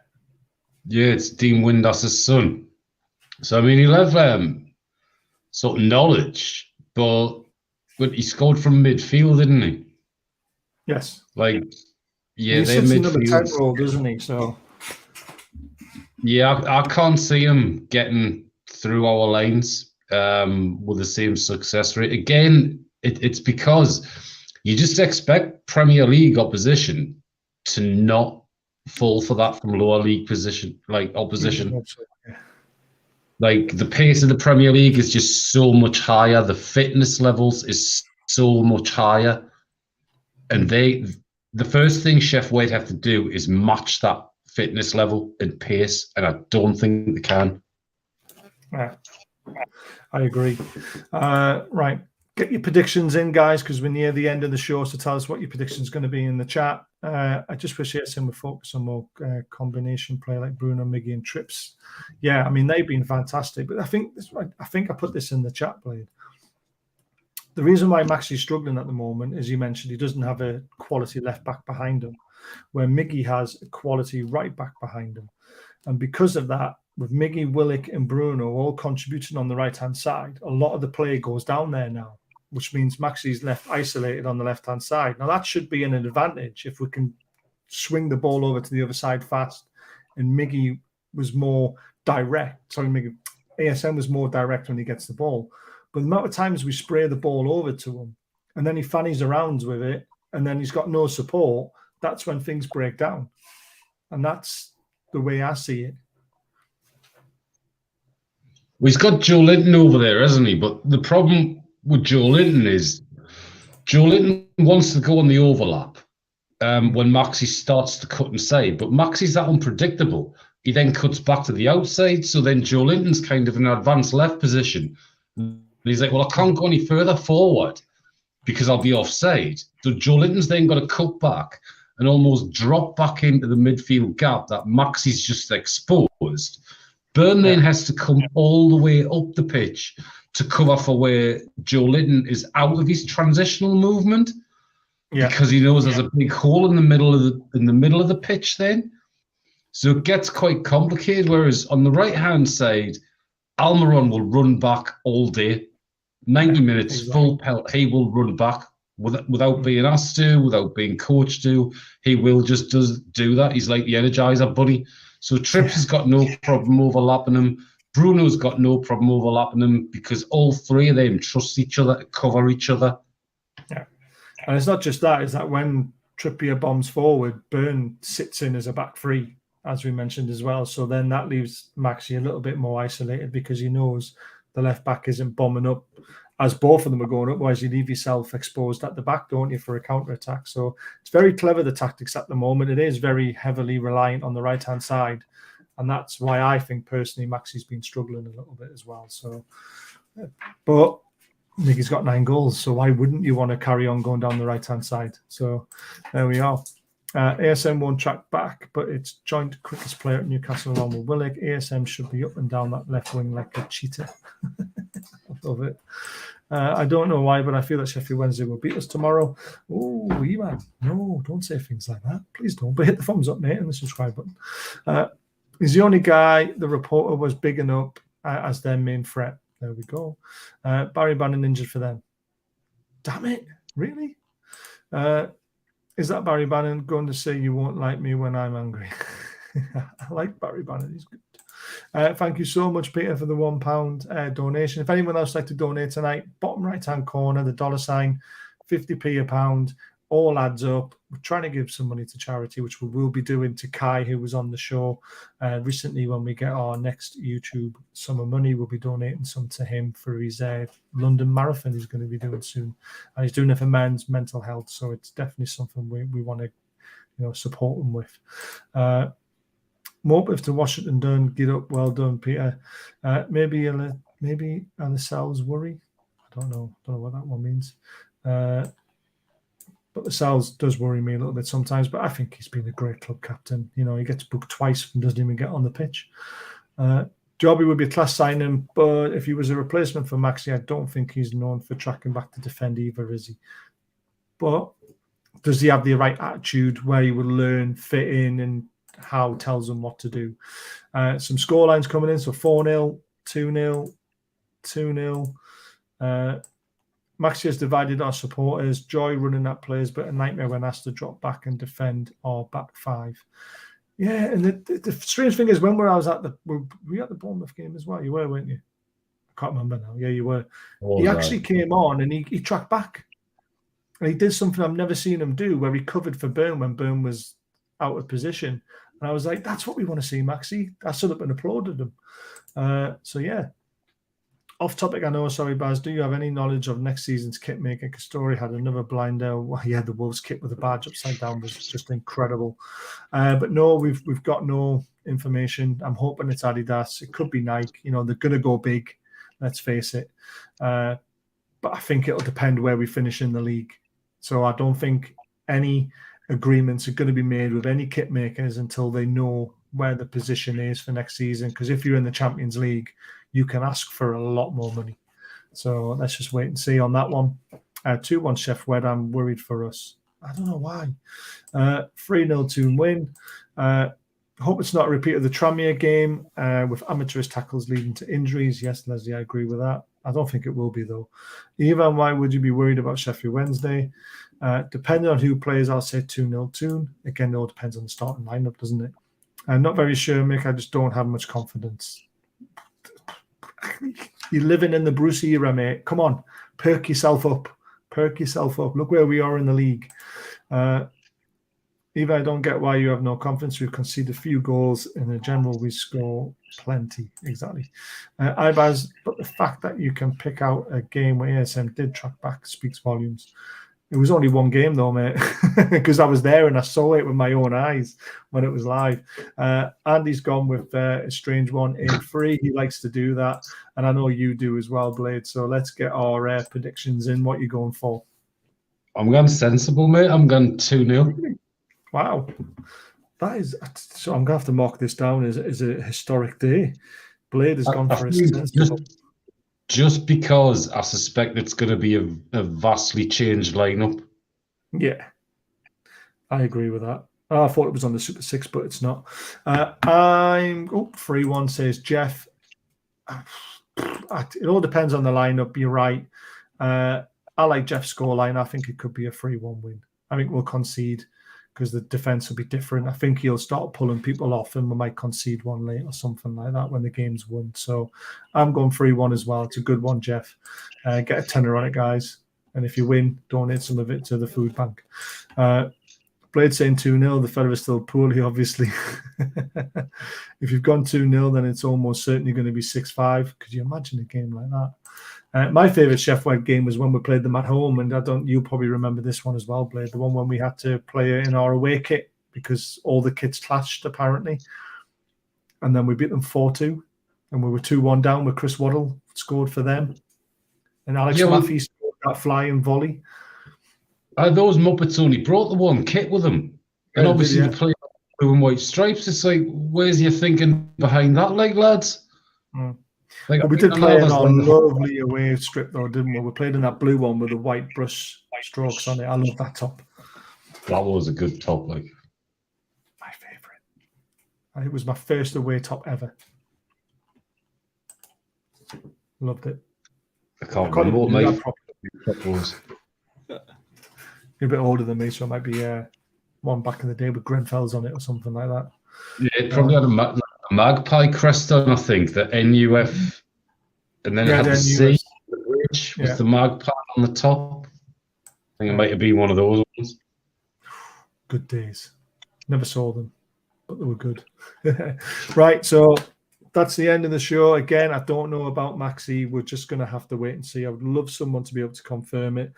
Yeah, it's Dean Windas's son. So, I mean, he'll have sort of knowledge, but he scored from midfield, didn't he? Yes. Like, yeah, he they're sits in number 10 midfield. role, doesn't he? So, yeah, I can't see him getting through our lanes with the same success rate. Again, it's because you just expect Premier League opposition to not fall for that from lower league opposition. Like, the pace of the Premier League is just so much higher. The fitness levels is so much higher. And the first thing Sheffield Wednesday have to do is match that fitness level and pace. And I don't think they can. Yeah, I agree. Right. Get your predictions in, guys, because we're near the end of the show. So tell us what your prediction is going to be in the chat. I just wish ESM would focus on more combination play like Bruno, Miggy, and Trips. Yeah, I mean, they've been fantastic. But I think I put this in the chat, Blade. The reason why Maxi's struggling at the moment, as you mentioned, he doesn't have a quality left back behind him, where Miggy has a quality right back behind him. And because of that, with Miggy, Willock, and Bruno all contributing on the right-hand side, a lot of the play goes down there now, which means Maxi's left isolated on the left-hand side. Now, that should be an advantage if we can swing the ball over to the other side fast. And Miggy was more direct. ASM was more direct when he gets the ball. But the amount of times we spray the ball over to him, and then he fannies around with it, and then he's got no support, that's when things break down. And that's the way I see it. Well, he's got Joe Linton over there, hasn't he? But the problem with Joe Linton is Joe Linton wants to go on the overlap when Maxi starts to cut inside, but Maxi's that unpredictable. He then cuts back to the outside, so then Joe Linton's kind of in an advanced left position. And he's like, well, I can't go any further forward because I'll be offside. So Joe Linton's then got to cut back and almost drop back into the midfield gap that Maxi's just exposed. Burn then has to come all the way up the pitch to cover for where Joe Linton is out of his transitional movement because he knows there's a big hole in the middle of the pitch then. So it gets quite complicated. Whereas on the right-hand side, Almiron will run back all day, 90 minutes, full pelt. He will run back without being asked to, without being coached to. He will just do that. He's like the Energizer Bunny. So Trips has got no problem overlapping him. Bruno's got no problem overlapping him because all three of them trust each other to cover each other. Yeah. And it's not just that, it's that when Trippier bombs forward, Burn sits in as a back three, as we mentioned as well. So then that leaves Maxi a little bit more isolated because he knows the left back isn't bombing up as both of them are going up. Otherwise, you leave yourself exposed at the back, don't you, for a counter-attack. So it's very clever, the tactics at the moment. It is very heavily reliant on the right-hand side. And that's why I think, personally, Maxi's been struggling a little bit as well. So, but I think he's got 9 goals. So why wouldn't you want to carry on going down the right-hand side? So there we are. ASM won't track back, but it's joint quickest player at Newcastle along with Willock. ASM should be up and down that left wing like a cheetah. I love it. I don't know why, but I feel that Sheffield Wednesday will beat us tomorrow. Oh, Ewan. No, don't say things like that. Please don't. But hit the thumbs up, mate, and the subscribe button. He's the only guy the reporter was bigging up as their main threat. There we go. Barry Bannon injured for them. Damn it. Really? Is that Barry Bannon going to say you won't like me when I'm angry? I like Barry Bannon. He's good. Thank you so much, Peter, for the £1 donation. If anyone else would like to donate tonight, bottom right-hand corner, the $, 50p a pound, all adds up. We're trying to give some money to charity, which we will be doing to Kai, who was on the show recently. When we get our next YouTube summer money, we'll be donating some to him for his London Marathon he's going to be doing soon. And he's doing it for men's mental health, so it's definitely something we want to support him with. Motive to Washington done. Get up. Well done, Peter. Maybe Lascelles worry. I Don't know what that one means. But Lascelles does worry me a little bit sometimes, but I think he's been a great club captain. You know, he gets booked twice and doesn't even get on the pitch. Jobby would be a class signing, but if he was a replacement for Maxi, I don't think he's known for tracking back to defend either, is he? But does he have the right attitude where he will learn, fit in, and Howe tells him what to do? Some scorelines coming in, so 4-0, 2-0, 2-0. Maxi has divided our supporters. Joy running at players, but a nightmare when asked to drop back and defend our back five. Yeah, and the strange thing is when I was at were you at the Bournemouth game as well? You were, weren't you? I can't remember now. Yeah, you were. He actually came on and he tracked back. And he did something I've never seen him do, where he covered for Burn when Burn was out of position. And I was like, that's what we want to see, Maxi. I stood up and applauded him. So, yeah. Off topic, I know. Sorry, Baz. Do you have any knowledge of next season's kit maker? Castori had another blinder. Well, yeah, the Wolves kit with the badge upside down was just incredible. But no, we've got no information. I'm hoping it's Adidas. It could be Nike. You know, they're going to go big. Let's face it. But I think it'll depend where we finish in the league. So I don't think any agreements are going to be made with any kit makers until they know where the position is for next season. Because if you're in the Champions League, you can ask for a lot more money. So let's just wait and see on that one. 2-1 Sheffield Wednesday. I'm worried for us. I don't know why. 3-0 to win. Hope it's not a repeat of the Tranmere game with amateurish tackles leading to injuries. Yes, Leslie, I agree with that. I don't think it will be, though. Ivan, why would you be worried about Sheffield Wednesday? Depending on who plays, I'll say 2-0 Toon. Again, it all depends on the starting lineup, doesn't it? I'm not very sure, Mick. I just don't have much confidence. You're living in the Bruce era, mate. Come on, perk yourself up. Perk yourself up. Look where we are in the league. Eva, I don't get why you have no confidence. We've conceded a few goals. In general, we score plenty. Exactly. Ibaz, but the fact that you can pick out a game where ASM did track back speaks volumes. It was only one game, though, mate, because I was there and I saw it with my own eyes when it was live. Andy's gone with a strange one in 3. He likes to do that. And I know you do as well, Blade. So let's get our predictions in. What are you going for? I'm going sensible, mate. I'm going 2-0. Wow. That is... So I'm going to have to mark this down as a historic day. Blade has gone for a sensible... Just because I suspect it's going to be a vastly changed lineup. Yeah, I agree with that. I thought it was on the Super 6, but it's not. 3-1 says Jeff. It all depends on the lineup. You're right. I like Jeff's scoreline. I think it could be a 3-1 win. I think we'll concede because the defense will be different. I think he'll start pulling people off and we might concede one late or something like that when the game's won. So I'm going 3-1 as well. It's a good one, Jeff. Get a tenner on it, guys. And if you win, donate some of it to the food bank. Blade saying 2-0. The fella is still poorly, obviously. If you've gone 2-0, then it's almost certainly going to be 6-5. Could you imagine a game like that? My favourite Sheffield game was when we played them at home, and you'll probably remember this one as well, Blade, the one when we had to play in our away kit because all the kits clashed, apparently. And then we beat them 4-2, and we were 2-1 down with Chris Waddle scored for them. And Alex Maffey scored that flying volley. Those Muppets only brought the one kit with them. And obviously they play blue and white stripes. It's like, where's your thinking behind that, like, lads? Like, we did play in our lovely away strip, though, didn't we? We played in that blue one with the white brush strokes on it. I love that top. That was a good top, like. My favourite. It was my first away top ever. Loved it. I can't remember what my top was. You're a bit older than me, so it might be one back in the day with Grenfells on it or something like that. Yeah, it probably had a magpie crest on, I think, the NUF, and then it had the C, with the magpie on the top. I think it might have been one of those ones. Good days. Never saw them, but they were good. Right, so that's the end of the show. Again, I don't know about Maxi. We're just going to have to wait and see. I would love someone to be able to confirm it.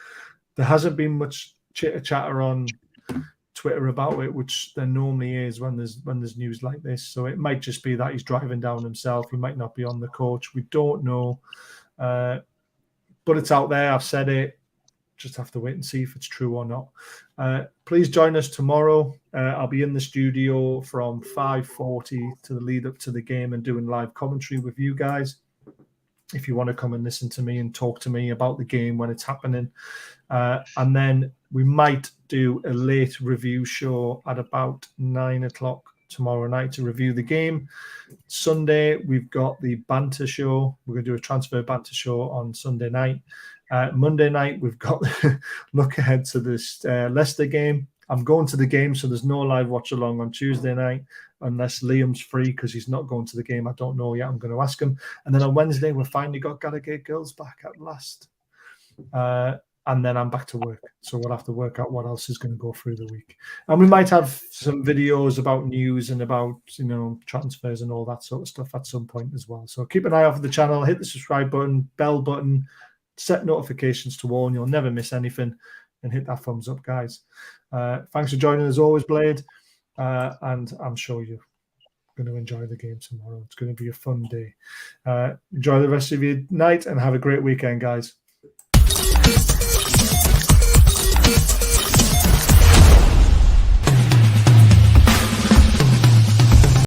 There hasn't been much chitter-chatter on Twitter about it, which there normally is when there's news like this. So it might just be that he's driving down himself. He might not be on the coach. We don't know. but it's out there. I've said it. Just have to wait and see if it's true or not. Please join us tomorrow. I'll be in the studio from 5:40 to the lead up to the game and doing live commentary with you guys. If you want to come and listen to me and talk to me about the game when it's happening. And then we might do a late review show at about 9 o'clock tomorrow night to review the game. Sunday, we've got the banter show. We're going to do a transfer banter show on Sunday night. Monday night, we've got look ahead to this Leicester game. I'm going to the game, so there's no live watch along on Tuesday night unless Liam's free because he's not going to the game. I don't know yet. I'm going to ask him. And then on Wednesday, we've finally got Gallagher Girls back at last. And then I'm back to work. So we'll have to work out what else is going to go through the week. And we might have some videos about news and about, transfers and all that sort of stuff at some point as well. So keep an eye out for the channel. Hit the subscribe button, bell button, set notifications to all, and you'll never miss anything. And hit that thumbs up, guys. Thanks for joining as always, Blade. And I'm sure you're going to enjoy the game tomorrow. It's going to be a fun day. Enjoy the rest of your night and have a great weekend, guys.